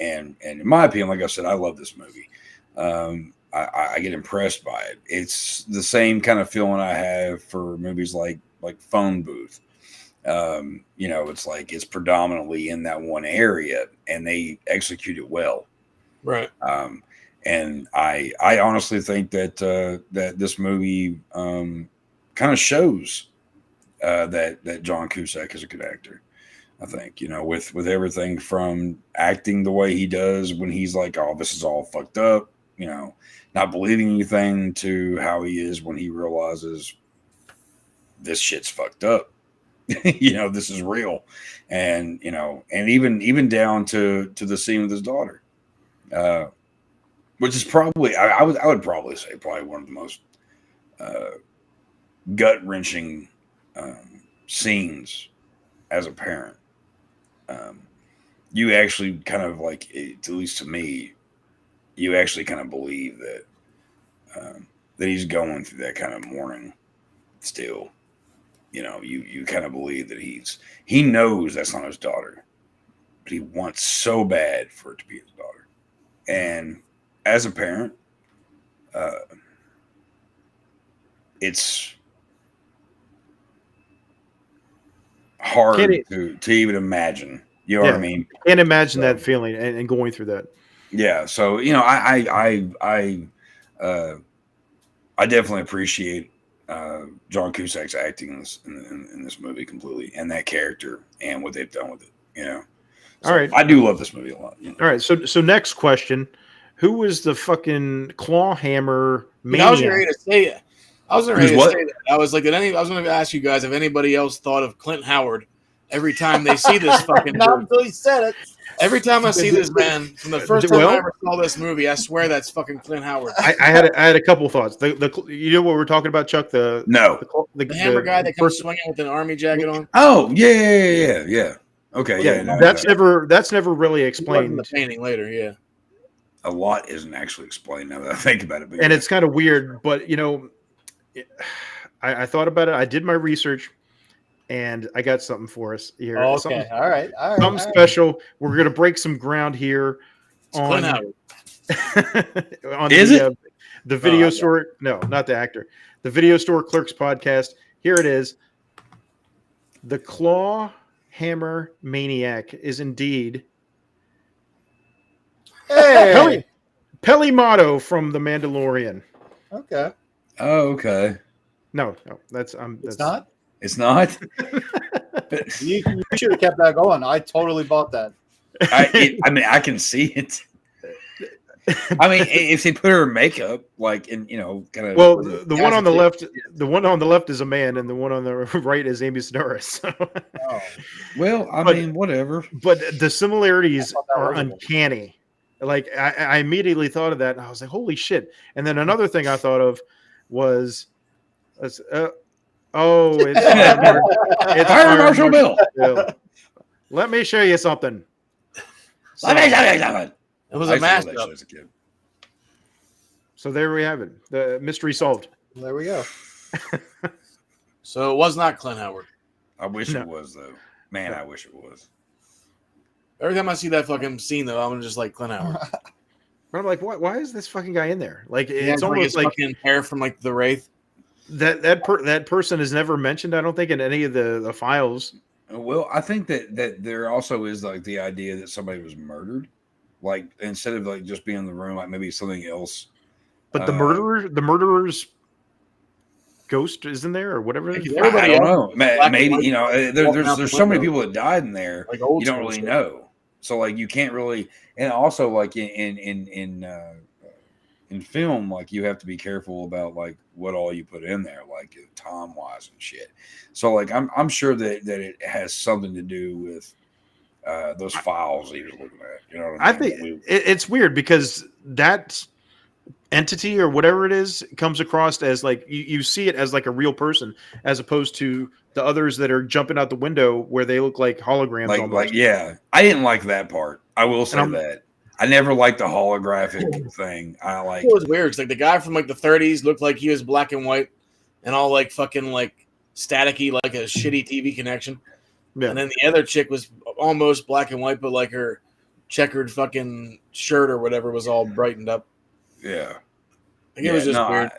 and in my opinion, like I said, I love this movie. I get impressed by it. It's the same kind of feeling I have for movies like Phone Booth. You know, it's like it's predominantly in that one area and they execute it well. Right. And I honestly think that that this movie kind of shows that John Cusack is a good actor. I think, you know, with everything from acting the way he does when he's like, oh, this is all fucked up, you know, not believing anything, to how he is when he realizes this shit's fucked up. You know, this is real. And, you know, and even down to the scene with his daughter, which is probably, I would probably say probably one of the most gut wrenching scenes as a parent. You actually kind of like, at least to me, you actually kind of believe that that he's going through that kind of mourning still. You know, you kind of believe that he knows that's not his daughter, but he wants so bad for it to be his daughter. And as a parent, it's hard to even imagine. You know what I mean? Can't imagine that feeling and going through that. Yeah. So, you know, I definitely appreciate John Cusack's acting in this movie completely, and that character and what they've done with it. You know. So all right. I do love this movie a lot. You know? All right. So next question: who was the fucking claw hammer maniac? I was ready to say it. I was ready to say that. I was like, I was going to ask you guys if anybody else thought of Clint Howard every time they see this fucking. Not until he said it. Every time I see this man, from the first time I ever saw this movie, I swear that's fucking Clint Howard. I had a couple of thoughts. You know what we're talking about, Chuck? The hammer guy that comes swinging with an army jacket on. Oh yeah. Okay, Yeah, no, that's never really He was in explained. the painting later, yeah. a lot isn't actually explained now that I think about it. But And yeah. it's kind of weird, but I thought about it. I did my research, and I got something for us here. Okay, Something, all right. something special. We're gonna break some ground here Clint on Howard. on Is it? The video store. No, not the actor. The Video Store Clerks Podcast. Here it is. The Claw Hammer Maniac is indeed Hey. Pelimato from The Mandalorian. Okay. Oh, okay. No, that's It's not. It's not. You should have kept that going. I totally bought that. I mean, I can see it. I mean, if they put her in makeup, like, and kind of. Well, the one on the left, is a man, and the one on the right is Amy Sedaris. So. Oh. Well, I mean, whatever. But the similarities are was uncanny. Like I immediately thought of that, and I was like, "Holy shit!" And then another thing I thought of was, it's Fire Marshal Bill. Let me show you something. Let me show you something. It was I a used to love that mashup. shit as a kid. So there we have it. The mystery solved. There we go. So it was not Clint Howard. I wish it was, though. Man, I wish it was. Every time I see that fucking scene, though, I'm just like Clint Howard. But I'm like, why is this fucking guy in there? Like, He it's has, almost his like fucking hair from like the Wraith. that person is never mentioned. I don't think in any of the files. Well, I think that there also is like the idea that somebody was murdered, like instead of like just being in the room, like maybe something else. But the murderer's ghost is in there or whatever. I don't know. Maybe there's so many people that died in there. Like You don't really know. So like you can't really, and also like in film, like you have to be careful about like what all you put in there, like time wise and shit. So like I'm sure that it has something to do with those files he was looking at. You know what I mean? I think it's weird because that entity or whatever it is comes across as like you see it as like a real person as opposed to the others that are jumping out the window where they look like holograms. Like yeah, I didn't like that part. I will say that. I never liked the holographic thing. It was weird. It's like the guy from like the 30s looked like he was black and white and all like fucking like staticky, like a shitty TV connection. Yeah. And then the other chick was almost black and white, but like her checkered fucking shirt or whatever was all brightened up. Yeah. Like it was just weird.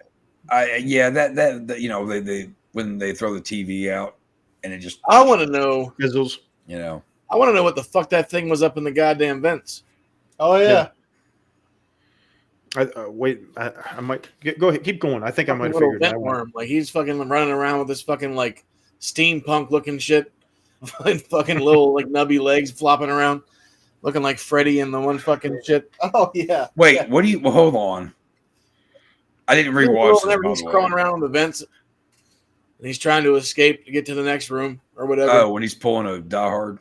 They when they throw the TV out and it just I want to know fizzles. I want to know what the fuck that thing was up in the goddamn vents. Oh yeah. I might go ahead. Keep going. I think I might have Little figured it vent out. worm. Like he's fucking running around with this fucking like steampunk looking shit, and fucking little like nubby legs flopping around, looking like Freddy in the one fucking shit. Oh yeah. Wait, yeah. what do you? Well, hold on. I didn't rewatch this. Whenever he's crawling around the vents, and he's trying to escape to get to the next room or whatever. Oh, when he's pulling a Die Hard.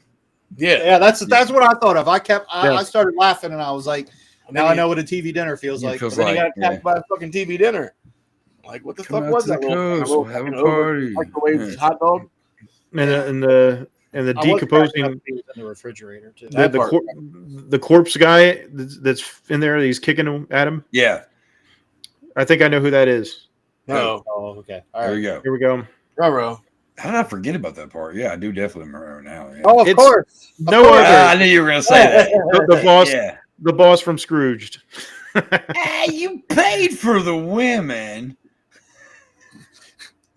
Yeah, that's what I thought of. I started laughing and I was like, now I know what a TV dinner feels like. Then he got attacked by a fucking TV dinner. Like, what the fuck was that? We'll have a party. Microwave hot dog. And the decomposing in the refrigerator too. the corpse guy that's in there. He's kicking him at him. Yeah, I think I know who that is. No. Oh, okay. All right. There you go. Here we go. Ruh-roh. How did I forget about that part? Yeah, I do definitely remember now. Yeah. Oh, of course. No other. I knew you were going to say that. The boss. Yeah. The boss from Scrooged. Hey, you paid for the women.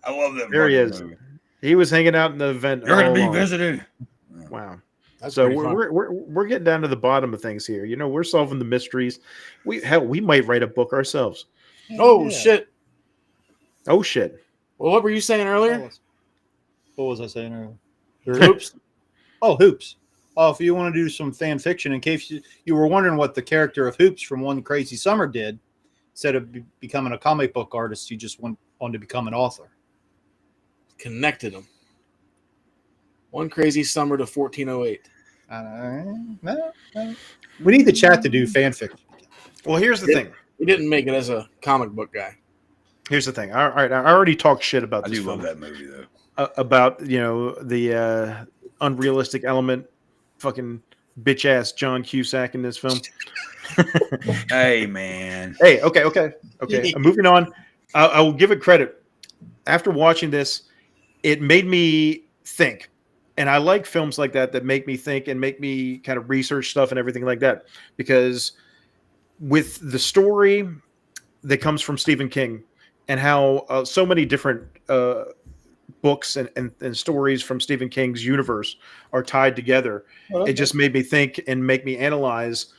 I love that. There he is. Movie. He was hanging out in the event. You're going to be visited. Wow. That's so we're getting down to the bottom of things here. We're solving the mysteries. We might write a book ourselves. Oh shit. Oh shit. Well, what were you saying earlier? What was I saying earlier? Hoops. Hoops. Oh, if you want to do some fan fiction, in case you were wondering what the character of Hoops from One Crazy Summer did, instead of becoming a comic book artist, he just went on to become an author. Connected him. One Crazy Summer to 1408. No. We need the chat to do fan fiction. Well, here's the thing. He didn't make it as a comic book guy. Here's the thing. All right, I already talked shit about this. I do love that movie though. About the unrealistic element fucking bitch ass John Cusack in this film. Hey, man. Hey, okay. Moving on. I will give it credit. After watching this, it made me think. And I like films like that make me think and make me kind of research stuff and everything like that. Because with the story that comes from Stephen King and how so many different books and stories from Stephen King's universe are tied together, it just made me think and make me analyze,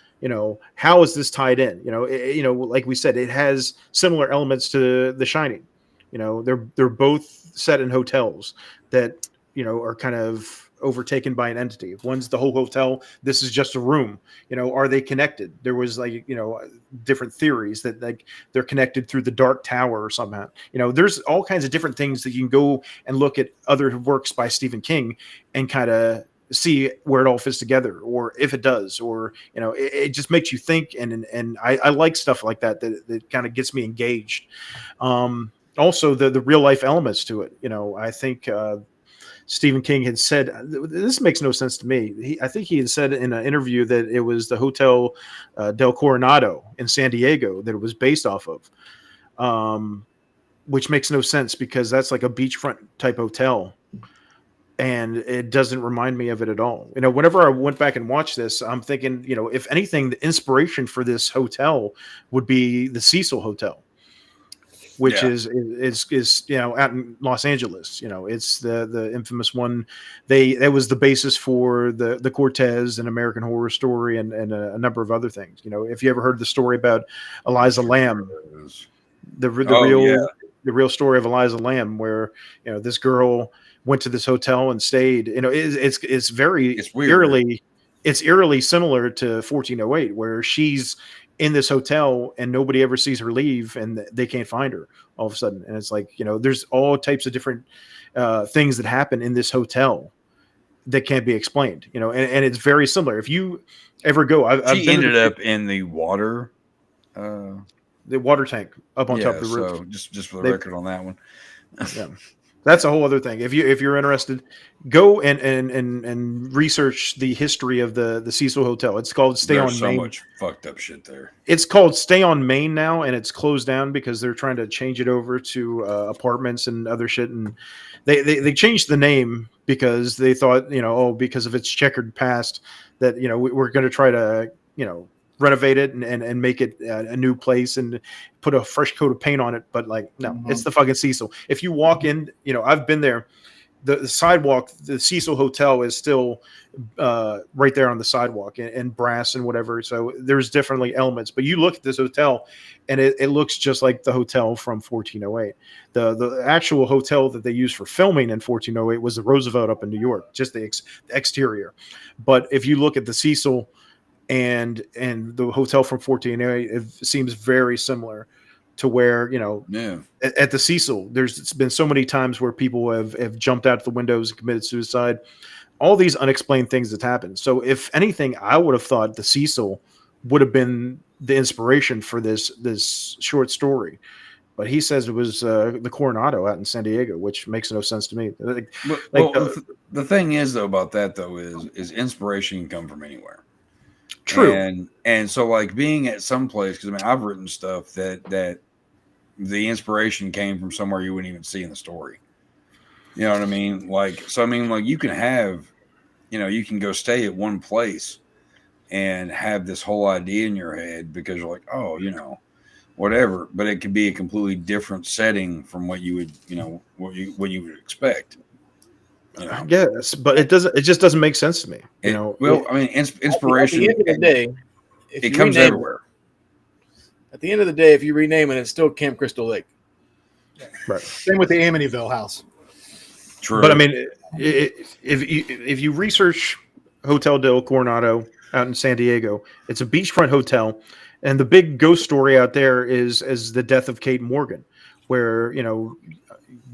how is this tied in? Like we said, it has similar elements to The Shining. They're both set in hotels that, are kind of overtaken by an entity. One's the whole hotel. This is just a room. Are they connected? There was different theories that they're connected through the Dark Tower or somehow. There's all kinds of different things that you can go and look at other works by Stephen King and kind of see where it all fits together, or if it does, or it just makes you think. And I like stuff like that kind of gets me engaged. Also, the real life elements to it. I think Stephen King had said, this makes no sense to me. I think he had said in an interview that it was the Hotel del Coronado in San Diego that it was based off of, which makes no sense because that's like a beachfront type hotel. And it doesn't remind me of it at all. Whenever I went back and watched this, I'm thinking, if anything, the inspiration for this hotel would be the Cecil Hotel, which is out in Los Angeles. It's the infamous one. That was the basis for the Cortez and American Horror Story and a number of other things. If you ever heard the story about Eliza Lamb, the real story of Eliza Lamb, where this girl went to this hotel and stayed. It's eerily similar to 1408, where she's in this hotel and nobody ever sees her leave and they can't find her all of a sudden. And it's like, there's all types of different things that happen in this hotel that can't be explained, and it's very similar. If you ever go, she ended up in the water tank up on top of the roof. So just for the record on that one. Yeah. That's a whole other thing. If you're interested, go and research the history of the Cecil Hotel. It's called Stay on Main. There's so much fucked up shit there. It's called Stay on Main now, and it's closed down because they're trying to change it over to apartments and other shit. And they changed the name because they thought, because of its checkered past, that we're going to try to renovate it and make it a new place and put a fresh coat of paint on it. But no, it's the fucking Cecil. If you walk in, I've been there, the sidewalk, the Cecil Hotel is still right there on the sidewalk and brass and whatever. So there's definitely elements, but you look at this hotel and it looks just like the hotel from 1408. The actual hotel that they used for filming in 1408 was the Roosevelt up in New York, just the exterior. But if you look at the Cecil and the hotel from 1408, it seems very similar to where, at the Cecil, there's been so many times where people have jumped out the windows and committed suicide, all these unexplained things that happened. So if anything, I would have thought the Cecil would have been the inspiration for this short story. But he says it was the Coronado out in San Diego, which makes no sense to me. The thing is, though, about that, though, is inspiration can come from anywhere. True. And so being at some place, because I've written stuff that the inspiration came from somewhere you wouldn't even see in the story. You know what I mean? You can have, you can go stay at one place and have this whole idea in your head because you're like, oh, whatever, but it could be a completely different setting from what you would, what you would expect. I guess, but it just doesn't make sense to me. Inspiration. At the end of the day, it comes everywhere. At the end of the day, if you rename it, it's still Camp Crystal Lake. Right. Same with the Amityville house. True. But if you research Hotel del Coronado out in San Diego, it's a beachfront hotel, and the big ghost story out there is the death of Kate Morgan, where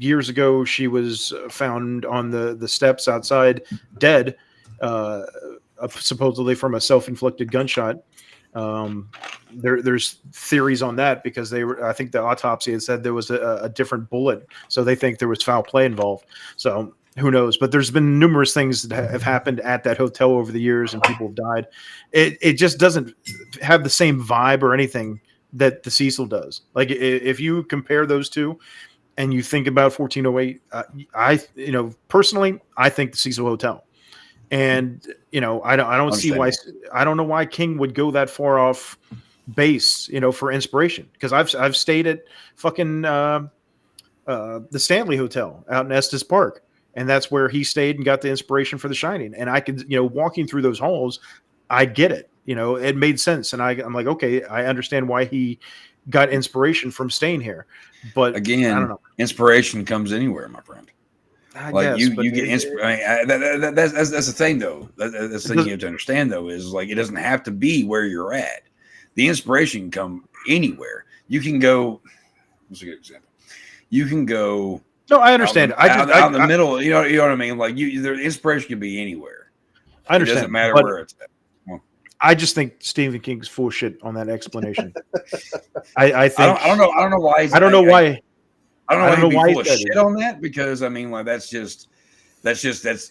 years ago she was found on the steps outside, dead, supposedly from a self-inflicted gunshot. There's theories on that because I think the autopsy had said there was a different bullet, so they think there was foul play involved. So who knows? But there's been numerous things that have happened at that hotel over the years, and people have died. It just doesn't have the same vibe or anything that the Cecil does. Like if you compare those two, and you think about 1408, personally, I think the Cecil Hotel, and I don't see why. I don't know why King would go that far off base, for inspiration, because I've stayed at fucking the Stanley Hotel out in Estes Park. And that's where he stayed and got the inspiration for The Shining. And I could, walking through those halls, I get it. It made sense. And I'm like, okay, I understand why he got inspiration from staying here. But again, I don't know. Inspiration comes anywhere, my friend. Guess, you get inspiration. That's the thing, though. That's the thing you have to understand, though, is like it doesn't have to be where you're at. The inspiration can come anywhere. You can go. What's a good example? You can go. No, I understand. Out in the middle, you know what I mean. Like the inspiration can be anywhere. I understand. It doesn't matter where it's at. I just think Stephen King's full shit on that explanation. I think I don't know why. I don't know why. I don't know why he's full of shit on that, because I mean, like that's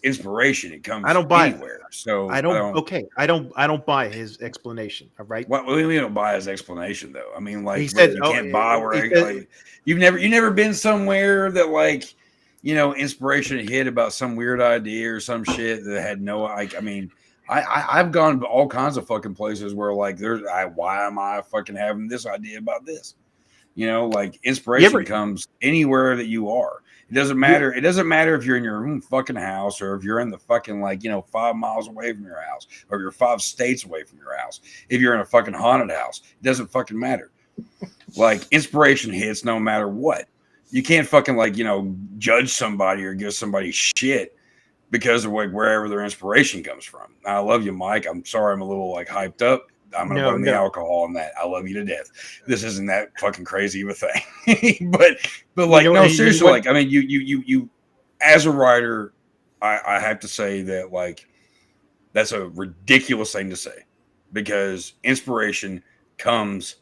inspiration. It comes. I don't buy anywhere. So I don't buy his explanation. All right. What we don't buy his explanation, though. I mean, like he said, you can't buy where you've never been somewhere that like inspiration hit about some weird idea or some shit that had no. I mean, I've gone to all kinds of fucking places where like why am I fucking having this idea about this? Like inspiration comes anywhere that you are. It doesn't matter. It doesn't matter if you're in your own fucking house or if you're in the fucking 5 miles away from your house or you're 5 states away from your house. If you're in a fucking haunted house, it doesn't fucking matter. Like inspiration hits no matter what. You can't fucking judge somebody or give somebody shit because of wherever their inspiration comes from. I love you, Mike. I'm sorry I'm a little hyped up. I'm gonna blame the alcohol on that. I love you to death. This isn't that fucking crazy of a thing, but no, seriously. I mean, you as a writer, I have to say that that's a ridiculous thing to say, because inspiration comes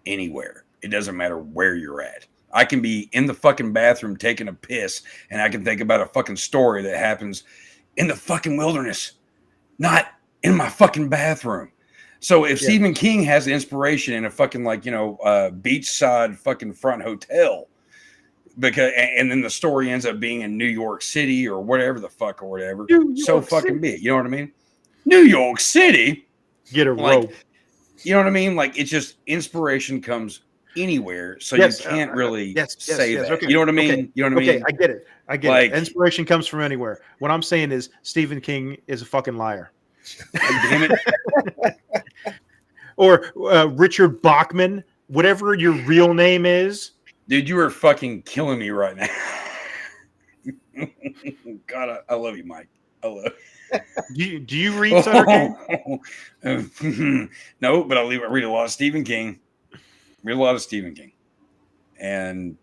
anywhere. It doesn't matter where you're at. I can be in the fucking bathroom taking a piss, and I can think about a fucking story that happens in the fucking wilderness, not in my fucking bathroom. So if Stephen King has inspiration in a fucking beachside fucking front hotel, and then the story ends up being in New York City or whatever the fuck or whatever, so fucking be it. You know what I mean? New York City, get a rope. You know what I mean? Like it's just inspiration comes anywhere, so you can't really say that. Okay. You know what I mean? Okay. You know what I mean? I get it. I get it. Inspiration comes from anywhere. What I'm saying is Stephen King is a fucking liar. Damn it. Or Richard Bachman, whatever your real name is. Dude, you are fucking killing me right now. God, I love you, Mike. I love you. Do you read Sutter King? No, but I read a lot of Stephen King. Read a lot of Stephen King. And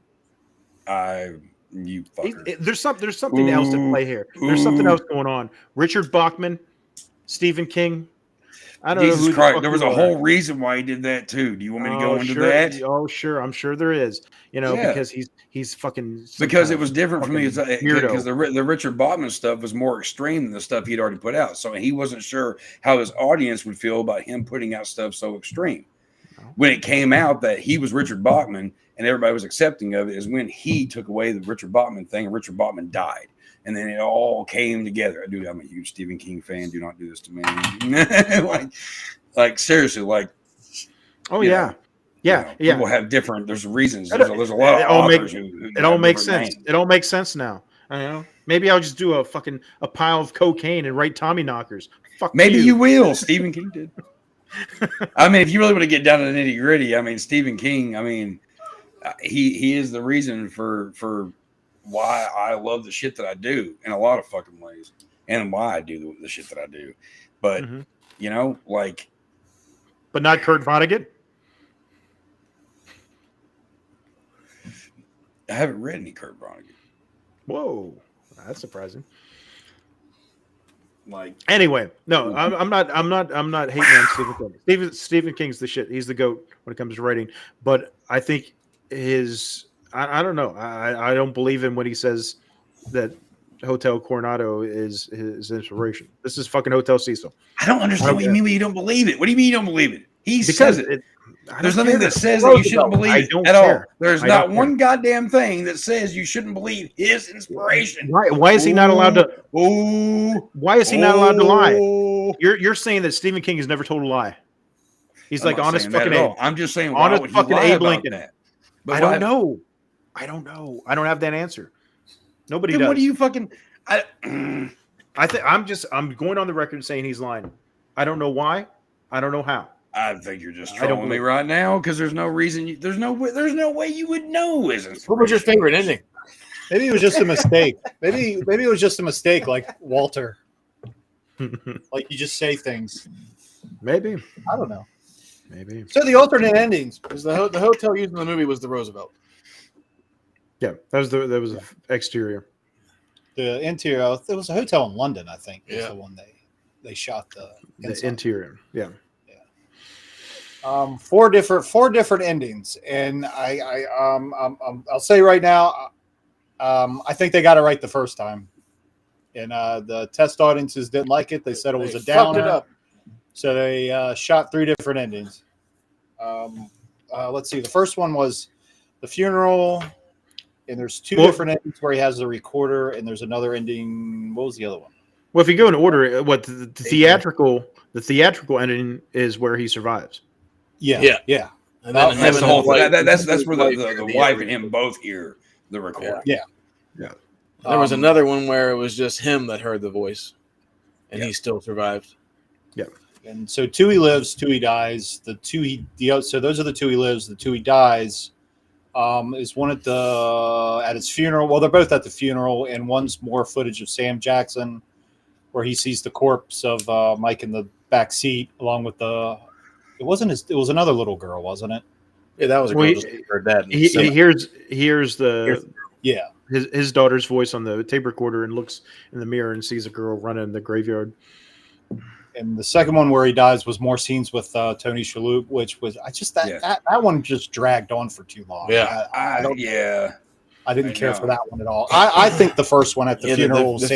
you fucker. There's something else at play here. There's something else going on. Richard Bachman, Stephen King. I don't know. Jesus Christ, there was a whole reason why he did that too. Do you want me to go into that? Oh, sure. I'm sure there is. Because he's fucking. Because it was different for me. Because the Richard Bachman stuff was more extreme than the stuff he'd already put out. So he wasn't sure how his audience would feel about him putting out stuff so extreme. When it came out that he was Richard Bachman and everybody was accepting of it, is when he took away the Richard Bachman thing and Richard Bachman died. And then it all came together. Dude, I'm a huge Stephen King fan. Do not do this to me. Seriously, people have different. There's reasons. There's a lot of authors it all makes sense. Names. It all makes sense now. Maybe I'll just do a pile of cocaine and write Tommy knockers. Fuck. Maybe you will. Stephen King did. I mean, if you really want to get down to the nitty gritty, I mean, Stephen King. I mean, he is the reason for why I love the shit that I do in a lot of fucking ways, and why I do the shit that I do. But but not Kurt Vonnegut. I haven't read any Kurt Vonnegut. Whoa, that's surprising. Anyway, no, I'm not hating on Stephen King. Stephen King's the shit. He's the GOAT when it comes to writing. But I think I don't know. I don't believe in when he says that Hotel Coronado is his inspiration. This is fucking Hotel Cecil. I don't understand what you mean when you don't believe it. What do you mean you don't believe it? He says it. There's nothing that says that you shouldn't believe it at all. There's not one goddamn thing that says you shouldn't believe his inspiration. Why is he not allowed to? Why is he not allowed to lie? You're saying that Stephen King has never told a lie. He's like honest fucking Abe. I'm just saying honest fucking Abe Lincoln. But I don't know. I don't have that answer. Nobody does. What do you fucking? I'm going on the record saying he's lying. I don't know why. I don't know how. I think you're just trolling me right now because there's no reason. There's no way you would know. What was your favorite ending? Maybe it was just a mistake. Maybe it was just a mistake, like Walter. Like you just say things. Maybe. I don't know. Maybe. So the alternate endings. Because the hotel used in the movie was the Roosevelt. Yeah, that was the exterior. The interior. It was a hotel in London, I think. Yeah. Was the one they shot the interior. Yeah. Four different endings, and I'll say right now, I think they got it right the first time, and the test audiences didn't like it. They said it was a downer. Fucked it up. So they shot 3 different endings. Let's see. The first one was the funeral, and there's 2 different endings where he has the recorder, and there's another ending. What was the other one? Well, if you go in order, what the theatrical ending is where he survives. Yeah. And then that's the whole thing. That's where the wife and him both hear the recording. Yeah. There was another one where it was just him that heard the voice, and he still survived. Yeah. And so 2 he lives, 2 he dies. So those are the 2 he lives. The 2 he dies is one at his funeral. Well, they're both at the funeral, and one's more footage of Sam Jackson, where he sees the corpse of Mike in the back seat, along with it was another little girl, wasn't it? Yeah, that was a girl. Her dad. He hears his daughter's voice on the tape recorder and looks in the mirror and sees a girl running in the graveyard. And the second one where he dies was more scenes with Tony Shalhoub, which was that one just dragged on for too long. Yeah, I didn't care know. for that one at all. I think the first one at the funeral, the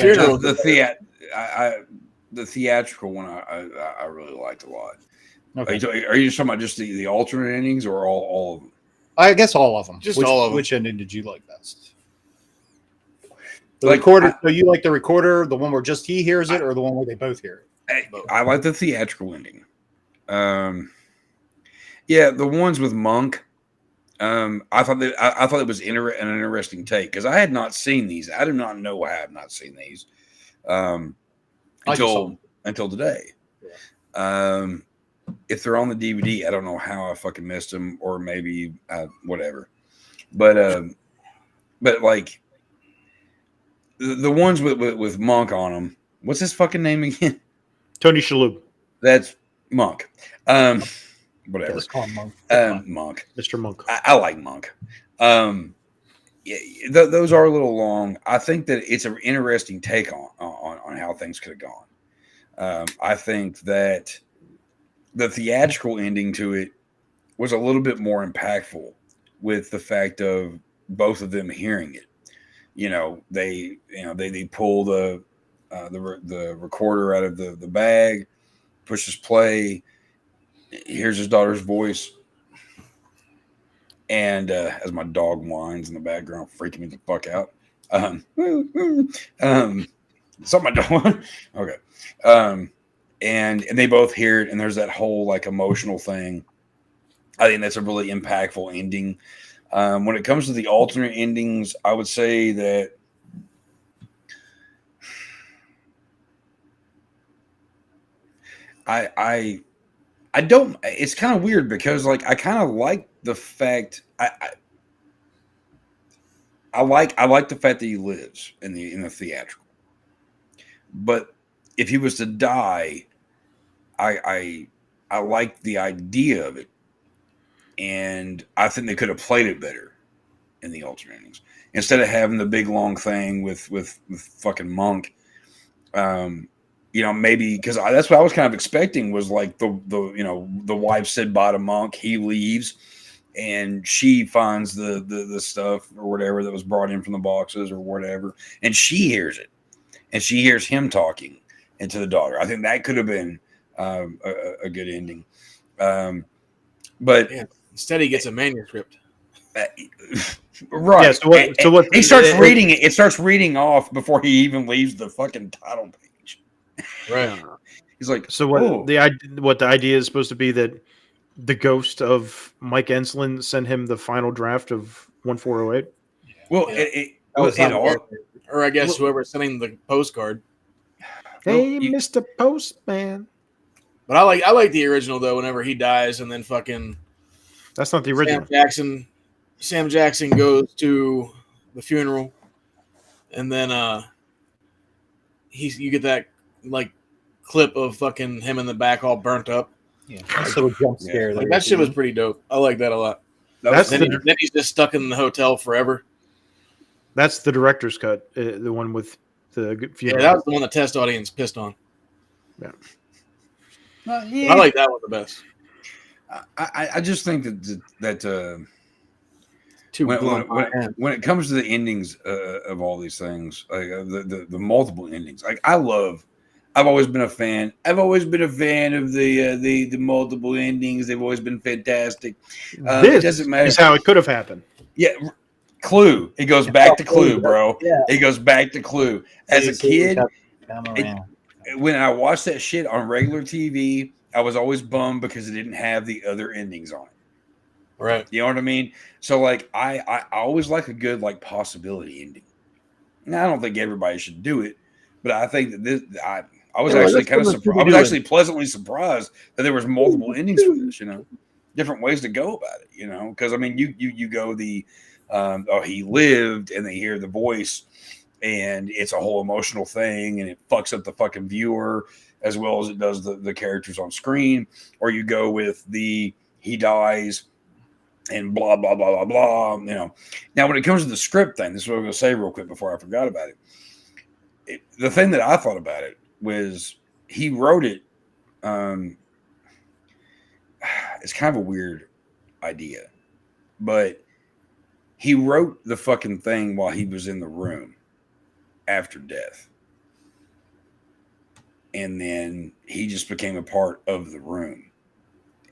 theatrical one, I really liked a lot. Okay. Are you just talking about just the alternate endings or all of them? I guess all of them. All of them. Which ending did you like best? The recorder. So you like the recorder, the one where just he hears it, or the one where they both hear it? I like the theatrical ending. Yeah, the ones with Monk. I thought it was an interesting take because I had not seen these. I do not know I have not seen these until today. Yeah. If they're on the DVD, I don't know how I fucking missed them, or maybe whatever. But like the ones with Monk on them. What's his fucking name again? Tony Shalhoub. That's Monk. Whatever. Let's call him Monk. Monk. Mr. Monk. I like Monk. Those are a little long. I think that it's an interesting take on how things could have gone. I think that the theatrical ending to it was a little bit more impactful with the fact of both of them hearing it. They pull the recorder out of the bag, pushes play, hears his daughter's voice, and as my dog whines in the background, freaking me the fuck out. Something I don't want. Okay. And they both hear it, and there's that whole like emotional thing. I think that's a really impactful ending. When it comes to the alternate endings, I would say that I don't. It's kind of weird because like I kind of like the fact I like the fact that he lives in the theatrical, but if he was to die, I like the idea of it, and I think they could have played it better in the alternate endings instead of having the big long thing with fucking Monk. Maybe because that's what I was kind of expecting was like the wife said bye to Monk, he leaves, and she finds the stuff or whatever that was brought in from the boxes or whatever, and she hears it. and she hears him talking into the daughter. I think that could have been a good ending. But instead he gets a manuscript. Right. Yeah, so what he starts reading it. It starts reading off before he even leaves the fucking title page. Right. He's like, so what the idea is supposed to be that the ghost of Mike Enslin sent him the final draft of 1408. Well, or I guess whoever's sending the postcard. Hey, Mr. Postman. But I like the original though. Whenever he dies, and then fucking that's not the original. Sam Jackson goes to the funeral, and then you get that like clip of fucking him in the back all burnt up. Yeah, nice little jump scare. Like, that shit was pretty dope. I like that a lot. Then he's just stuck in the hotel forever. That's the director's cut, the one with the funeral. Yeah, that was the one the test audience pissed on. Yeah. I like that one the best. I just think that when it comes to the endings of all these things, like the multiple endings, like I've always been a fan. I've always been a fan of the multiple endings. They've always been fantastic. It doesn't matter. Is how it could have happened. Yeah, Clue. It goes back to Clue, bro. Yeah. It goes back to Clue. As a kid, when I watched that shit on regular TV, I was always bummed because it didn't have the other endings on it. Right. You know what I mean? So like I always like a good like possibility ending. Now I don't think everybody should do it, but I think that this I was actually kind of surprised. I was actually pleasantly surprised that there was multiple endings for this, you know. Different ways to go about it, you know, because I mean you go the he lived, and they hear the voice, and it's a whole emotional thing, and it fucks up the fucking viewer as well as it does the characters on screen. Or you go with the he dies and blah blah blah blah blah, you know. Now when it comes to the script thing, this is what I'm going to say real quick before I forgot about it. The thing that I thought about it was he wrote it. It's kind of a weird idea, but he wrote the fucking thing while he was in the room after death. And then he just became a part of the room.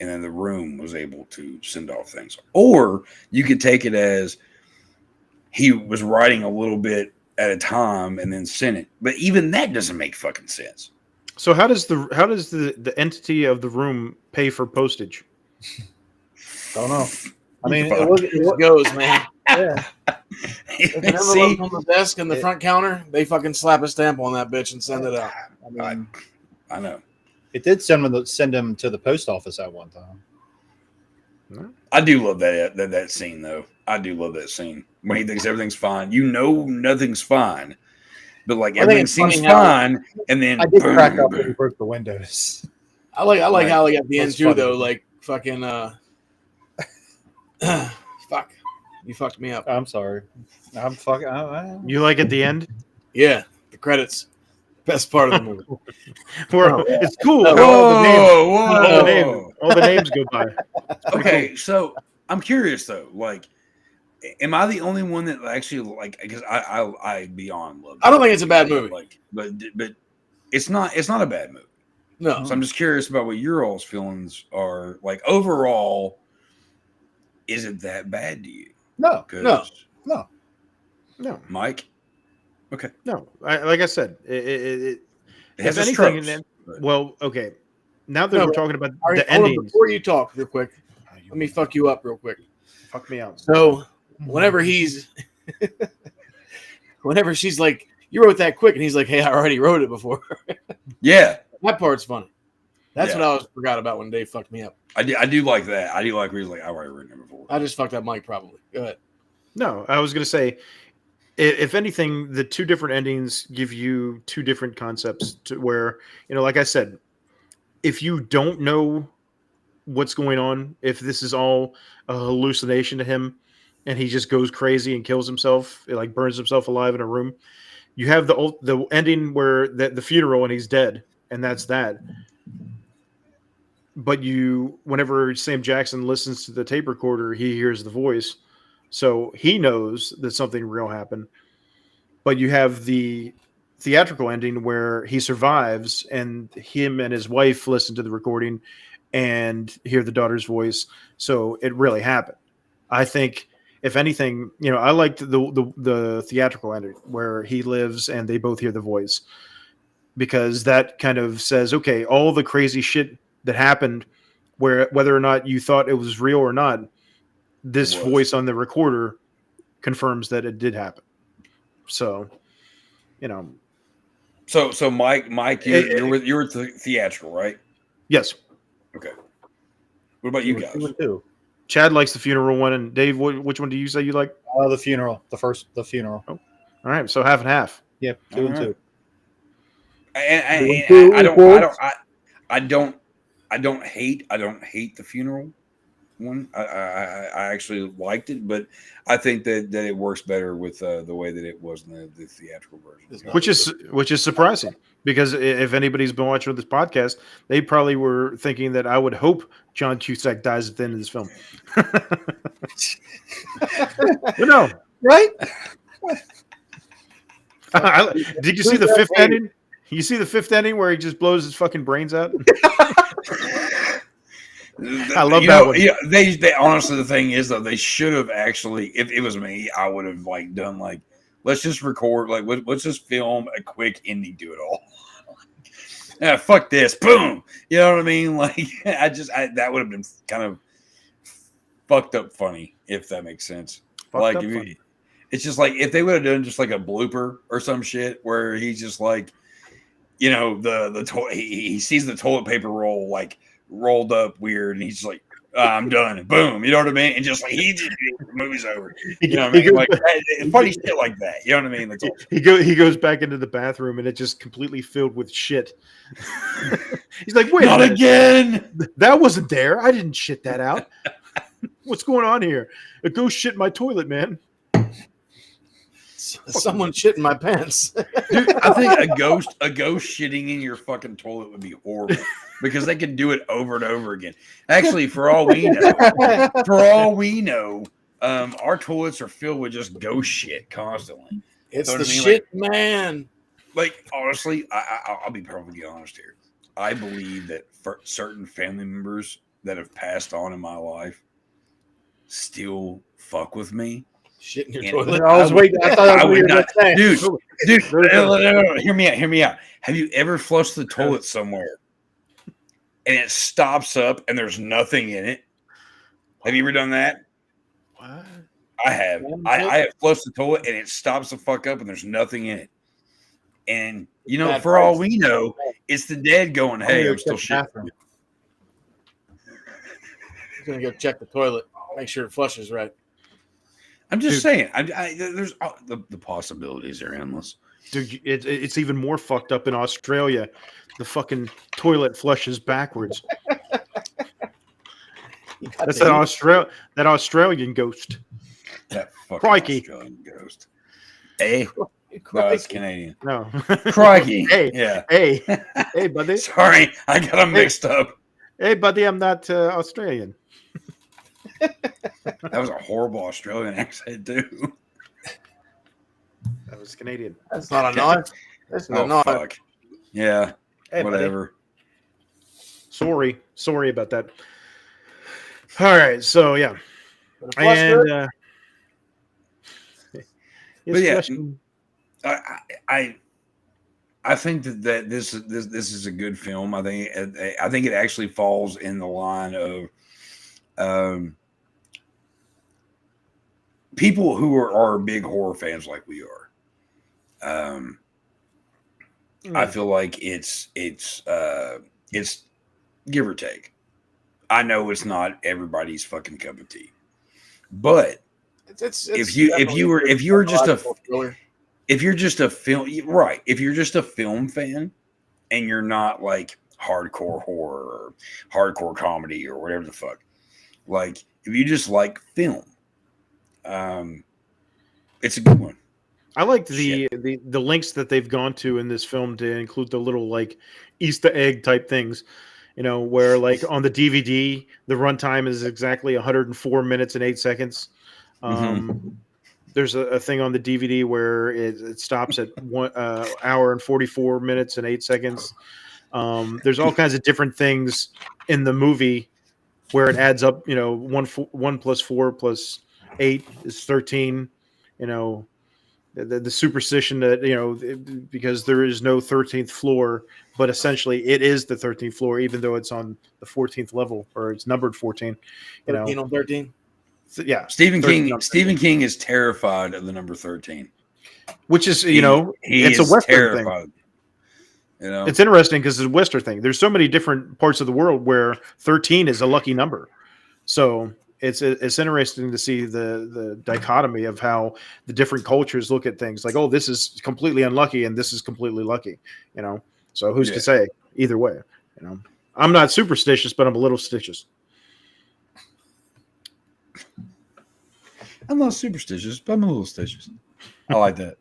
And then the room was able to send off things. Or you could take it as he was writing a little bit at a time and then sent it. But even that doesn't make fucking sense. So how does the entity of the room pay for postage? Don't know. I mean, it goes, man. Yeah. If an envelope on the desk and the front counter, they fucking slap a stamp on that bitch and send it out. I know. It did send him to the post office at one time. I do love that scene, though. I do love that scene when he thinks everything's fine. You know, nothing's fine, but like everything seems fine, and then I did crack up when he broke the windows. I like how like at the end too, though. Like fucking fuck, you fucked me up. I'm sorry. I'm fucking. You like at the end? Yeah, the credits. Best part of the movie. It's cool. All the names go by. Okay, cool. So I'm curious though. Like, am I the only one that actually like? Because I beyond love. I don't think it's a bad movie. Like, but it's not a bad movie. No. So I'm just curious about what your all's feelings are. Like overall, is it that bad to you? No. Mike. Okay. No, like I said, it has if anything. Well, okay. Now that we're talking about the endings, before you talk, real quick, let me fuck you up real quick. Fuck me out. So, whenever she's like, "You wrote that quick," and he's like, "Hey, I already wrote it before." Yeah, that part's funny. That's what I forgot about when Dave fucked me up. I do like that. I do like where he's like, "I already written it before." I just fucked up Mike probably. Go ahead. No, I was gonna say, if anything, the two different endings give you two different concepts to where, you know, like I said, if you don't know what's going on, if this is all a hallucination to him and he just goes crazy and kills himself, like burns himself alive in a room, you have the ending where the funeral and he's dead, and that's that. But whenever Sam Jackson listens to the tape recorder, he hears the voice. So he knows that something real happened, but you have the theatrical ending where he survives and him and his wife listen to the recording and hear the daughter's voice. So it really happened. I think, if anything, I liked the theatrical ending where he lives and they both hear the voice, because that kind of says, okay, all the crazy shit that happened, whether or not you thought it was real or not, this voice on the recorder confirms that it did happen. So, So Mike, you were theatrical, right? Yes. Okay. What about you guys? Chad likes the funeral one, and Dave, which one do you say you like? The funeral. The funeral. Oh. All right, so half and half. Yep, 2 and 2. I don't hate the funeral one. I actually liked it, but I think that it works better with the way that it was in the theatrical version. Which is surprising, because if anybody's been watching this podcast, they probably were thinking that I would hope John Cusack dies at the end of this film. But no, right? Did you see the fifth ending? You see the fifth ending where he just blows his fucking brains out? I love that one. Yeah, they honestly, the thing is though, they should have actually. If it was me, I would have done let's just record, let's just film a quick ending to it all. Yeah, fuck this, boom. You know what I mean? That would have been kind of fucked up funny, if that makes sense. It's just if they would have done just a blooper or some shit where he's just he sees the toilet paper roll rolled up weird, and he's just I'm done. Boom. You know what I mean? And just the movie's over. You know what I mean? Funny shit like that. You know what I mean? He goes back into the bathroom and it's just completely filled with shit. He's like, wait, not again. That wasn't there. I didn't shit that out. What's going on here? A ghost shit in my toilet, man. Someone shit in my pants. Dude, I think a ghost shitting in your fucking toilet would be horrible, because they can do it over and over again. Actually, for all we know, our toilets are filled with just ghost shit constantly. It's the shit, man. Honestly, I'll be perfectly honest here. I believe that for certain family members that have passed on in my life still fuck with me. Shit in your toilet. I would not, dude. No, hear me out. Have you ever flushed the toilet somewhere and it stops up and there's nothing in it? Have you ever done that? What? I have. I have flushed the toilet and it stops the fuck up and there's nothing in it. And for all we know, it's the dead going, "Hey, I'm still shitting." He's gonna go check the toilet, make sure it flushes right. I'm just saying. There's the possibilities are endless. Dude, it's even more fucked up in Australia. The fucking toilet flushes backwards. That's that Australian ghost. That fucking Crikey. Australian ghost. Hey, no, it's Canadian. No, crikey. Hey, yeah. Hey, buddy. Sorry, I got them mixed up. Hey, buddy, I'm not Australian. That was a horrible Australian accent, too. That was Canadian. That's not a knife. That's not a knife. Fuck. Yeah. Hey, whatever. Buddy. Sorry about that. All right. So, yeah. And, but yeah, I think that this is a good film. I think it actually falls in the line of people who are big horror fans like we are. I feel like it's give or take. I know it's not everybody's fucking cup of tea, but if you're just a film fan and you're not hardcore horror or hardcore comedy or whatever the fuck, if you just like film, it's a good one. I liked the links that they've gone to in this film to include the little Easter egg type things, where on the DVD the runtime is exactly 104 minutes and 8 seconds. There's a thing on the DVD where it stops at 1 hour and 44 minutes and 8 seconds. There's all kinds of different things in the movie where it adds up. 1 plus 4 plus 8 is 13. The superstition that because there is no 13th floor, but essentially it is the 13th floor, even though it's on the 14th level or it's numbered 14. 13 on 13. Yeah, Stephen King is terrified of the number 13, which is he it's is a Western terrified. thing. It's interesting because it's a Western thing. There's so many different parts of the world where 13 is a lucky number. So it's interesting to see the dichotomy of how the different cultures look at things. Like, oh, this is completely unlucky and this is completely lucky. So who's to say either way? I'm not superstitious, but I'm a little stitious. I'm not superstitious, but I'm a little stitious. I like that.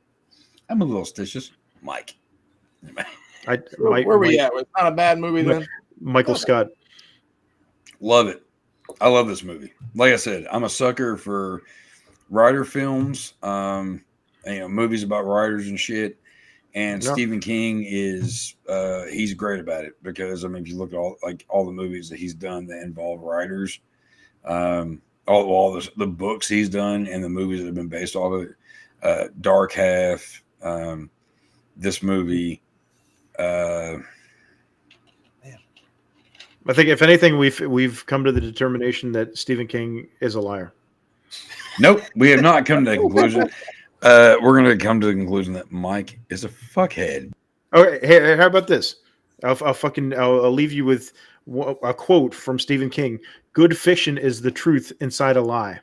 I'm a little stitious. Mike. Where we at? It's not a bad movie then. Michael Scott. Love it. I love this movie. Like I said, I'm a sucker for writer films, movies about writers and shit. And Stephen King is he's great about it because if you look at all the movies that he's done that involve writers, all the books he's done and the movies that have been based off of it, Dark Half, this movie. I think if anything, we've come to the determination that Stephen King is a liar. Nope, we have not come to that conclusion. We're going to come to the conclusion that Mike is a fuckhead. Okay, hey, how about this? I'll leave you with a quote from Stephen King. Good fiction is the truth inside a lie.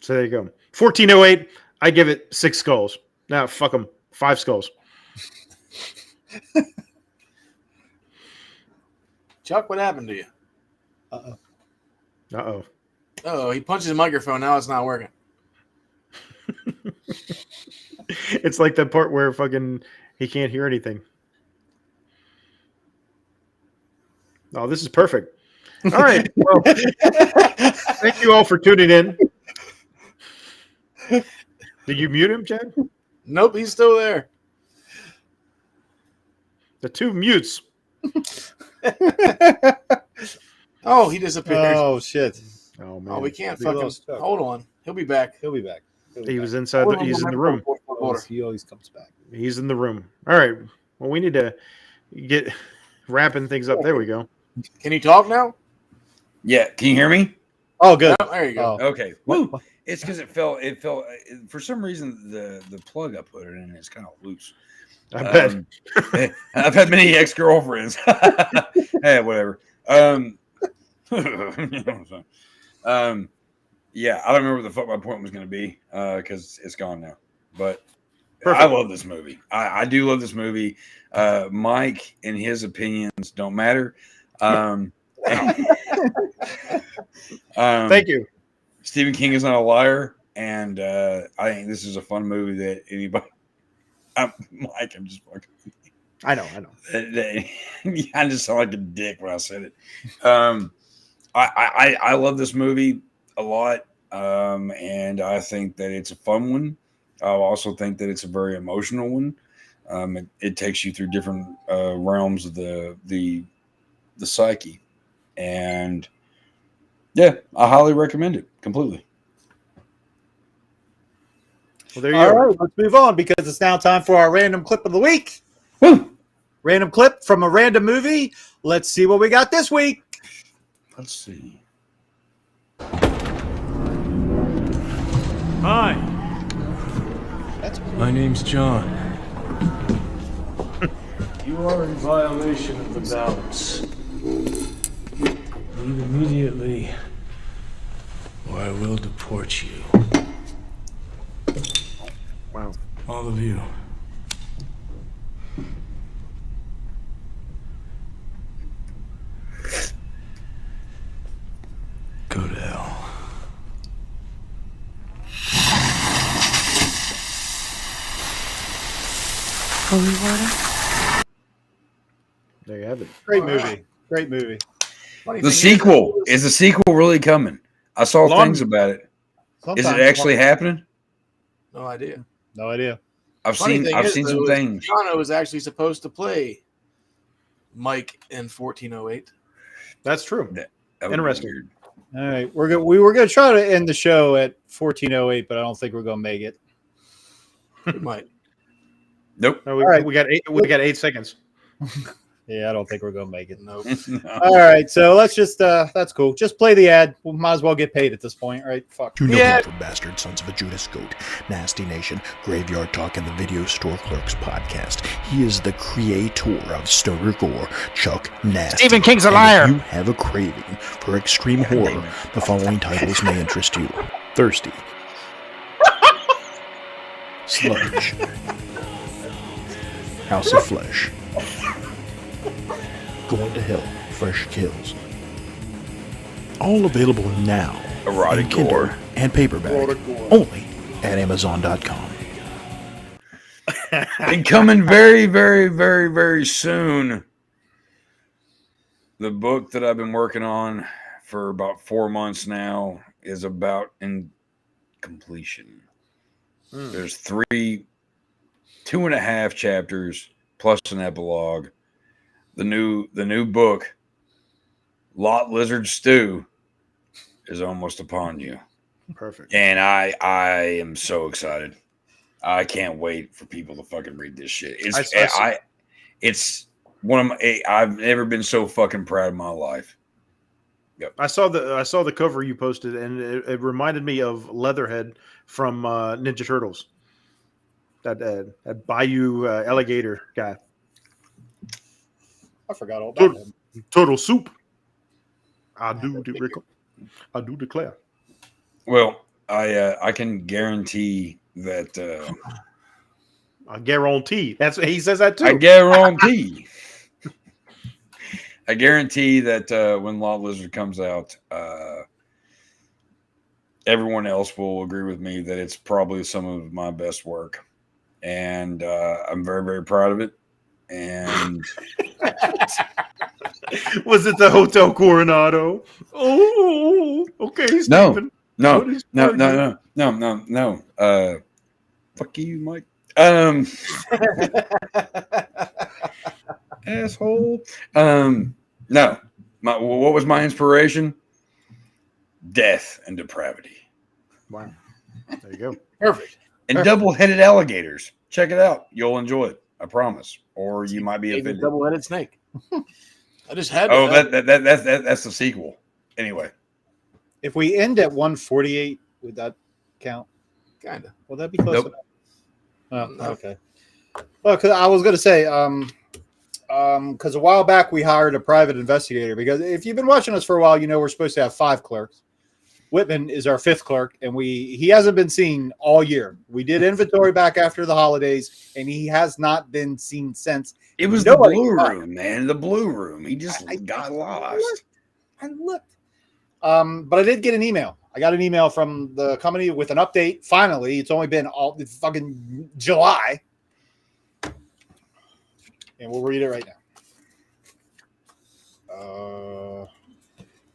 So there you go. 1408. I give it 6 skulls. Now, fuck them. 5 skulls. Chuck, what happened to you? Uh-oh. Oh, he punched his microphone. Now it's not working. It's like that part where he can't hear anything. Oh, this is perfect. All right. Well, thank you all for tuning in. Did you mute him, Chad? Nope, he's still there. The 2 mutes. Oh, he disappeared. Oh, shit. Oh, man. Oh, we can't fucking... Hold on. He'll be back. He was inside. He's in the room. He always comes back. He's in the room. All right. Well, we need to get wrapping things up. There we go. Can you talk now? Yeah. Can you hear me? Oh, good. Oh, there you go. Okay. Woo. It's because it fell. For some reason, the plug I put it in is kind of loose. I bet. I've had many ex-girlfriends. Hey, whatever. Yeah, I don't remember what the fuck my point was going to be because it's gone now. But perfect. I love this movie. I do love this movie. Mike and his opinions don't matter. Thank you. Stephen King is not a liar, and I think this is a fun movie that anybody. Mike, I'm just fucking. I know. I just sound like a dick when I said it. I love this movie a lot, and I think that it's a fun one. I also think that it's a very emotional one. It takes you through different realms of the psyche, and yeah, I highly recommend it completely. Well, there you go. All right, let's move on because it's now time for our random clip of the week. Woo! Random clip from a random movie. Let's see what we got this week. Let's see. Hi. My name's John. You are in violation of the balance. Leave immediately, or I will deport you. Wow. All of you. Go to hell. Holy water. There you have it. Great movie. Great movie. The sequel is the sequel really coming? I saw things about it. Is it actually happening? No idea. No idea. I've seen some things. Keanu was actually supposed to play Mike in 1408. That's true. Interesting. All right, we were gonna try to end the show at 14:08, but I don't think we're gonna make it. We might. Nope. No, we got 8 seconds. Yeah, I don't think we're gonna make it. Nope. No. All right, so let's just that's cool. Just play the ad. We might as well get paid at this point, right? Fuck. You know him from Bastard Sons of a Judas Goat, Nasty Nation, Graveyard Talk, and the Video Store Clerks Podcast. He is the creator of Stoner Gore, Chuck Nasty. Stephen King's a And liar. If you have a craving for extreme horror, the following titles may interest you. Thirsty. Sludge. House of Flesh. Going to Hell, Fresh Kills. All available now Erotic in Kindle gore. and paperback, only at Amazon.com. And coming very, very, very, very soon, the book that I've been working on for about 4 months now is about in completion. There's 2.5 chapters plus an epilogue. The new book, Lot Lizard Stew, is almost upon you. Perfect. And I am so excited. I can't wait for people to fucking read this shit. It's one of my. I've never been so fucking proud of my life. Yep. I saw the cover you posted, and it reminded me of Leatherhead from Ninja Turtles. That Bayou alligator guy. I forgot all about him. Turtle soup. I do declare. Well, I can guarantee that. I guarantee. That's he says that too. I guarantee. I guarantee that when Law Lizard comes out, everyone else will agree with me that it's probably some of my best work, and I'm very, very proud of it. And was it the Hotel Coronado? Oh, okay, Stephen. No. Fuck you, Mike. Asshole. No. What was my inspiration? Death and depravity. Wow. There you go. Perfect. And double-headed alligators. Check it out. You'll enjoy it. I promise. Or you might be offended. Double-headed snake. I just had. Oh, that's the sequel. Anyway, if we end at 1:48, would that count? Kinda. Will that be close Nope. enough? Oh, okay. Well, because I was going to say, because a while back we hired a private investigator. Because if you've been watching us for a while, you know we're supposed to have 5 clerks. Whitman is our 5th clerk, and he hasn't been seen all year. We did inventory back after the holidays, and he has not been seen since. it was the blue room, man. The blue room. He just got lost. I looked. But I did get an email. I got an email from the company with an update. Finally, it's only been all fucking July. And we'll read it right now.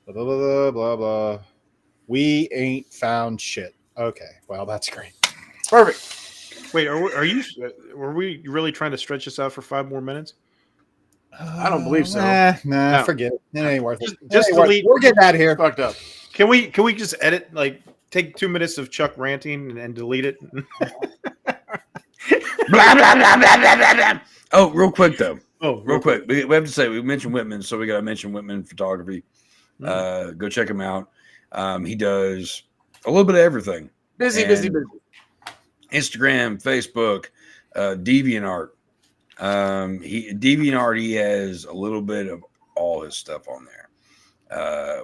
Blah, blah, blah, blah, blah. We ain't found shit. Okay. Well, that's great. Perfect. Wait, were we really trying to stretch this out for 5 more minutes? I don't believe so. Nah, forget it. It ain't worth it. Just delete. We're getting out of here. Fucked up. Can we just edit, like, take 2 minutes of Chuck ranting and delete it? Blah, blah, blah, blah, blah, blah, blah. Oh, real quick though. Real quick. We have to say we mentioned Whitman, so we got to mention Whitman Photography. Go check him out. He does a little bit of everything. Busy. Instagram, Facebook, DeviantArt. DeviantArt, he has a little bit of all his stuff on there.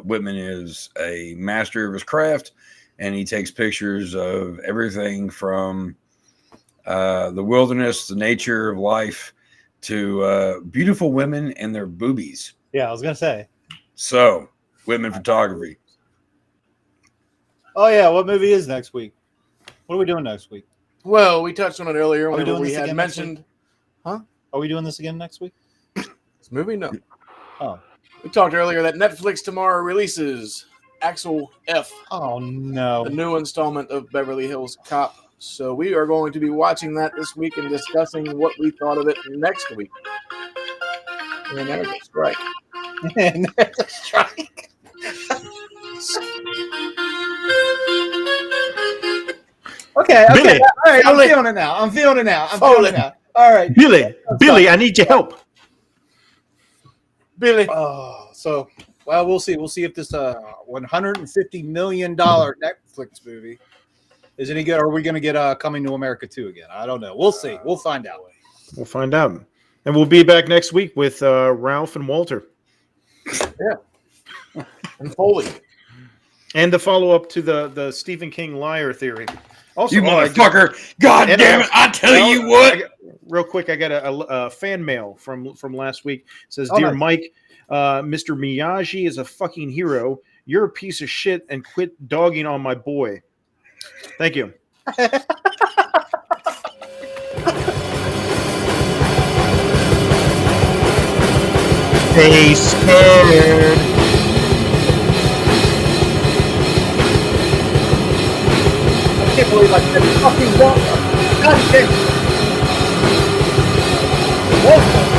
Whitman is a master of his craft, and he takes pictures of everything from the wilderness, the nature of life, to beautiful women and their boobies. Yeah, I was going to say. So, Whitman Photography. Oh, yeah. What movie is next week? What are we doing next week? Well, we touched on it earlier when we had mentioned. Huh? Are we doing this again next week? This movie? No. Oh. We talked earlier that Netflix tomorrow releases Axel F. Oh no! The new installment of Beverly Hills Cop. So we are going to be watching that this week and discussing what we thought of it next week. And there's a strike. And there's a strike. Okay. Billy. All right. I'm feeling it now. I'm feeling it now. All right. Billy, I need your help. Billy. Oh, so well, we'll see. We'll see if this $150 million Netflix movie is any good. Or are we going to get Coming to America 2 again? I don't know. We'll see. We'll find out. We'll find out. And we'll be back next week with Ralph and Walter. Yeah. And Foley. And the follow-up to the Stephen King liar theory. Also, you motherfucker! God damn it! I tell you what. Real quick, I got a fan mail from last week. It says, "Dear nice. Mike, Mr. Miyagi is a fucking hero. You're a piece of shit, and quit dogging on my boy." Thank you. Stay scared. I can't believe I said fucking Walter. God damn it. Walter.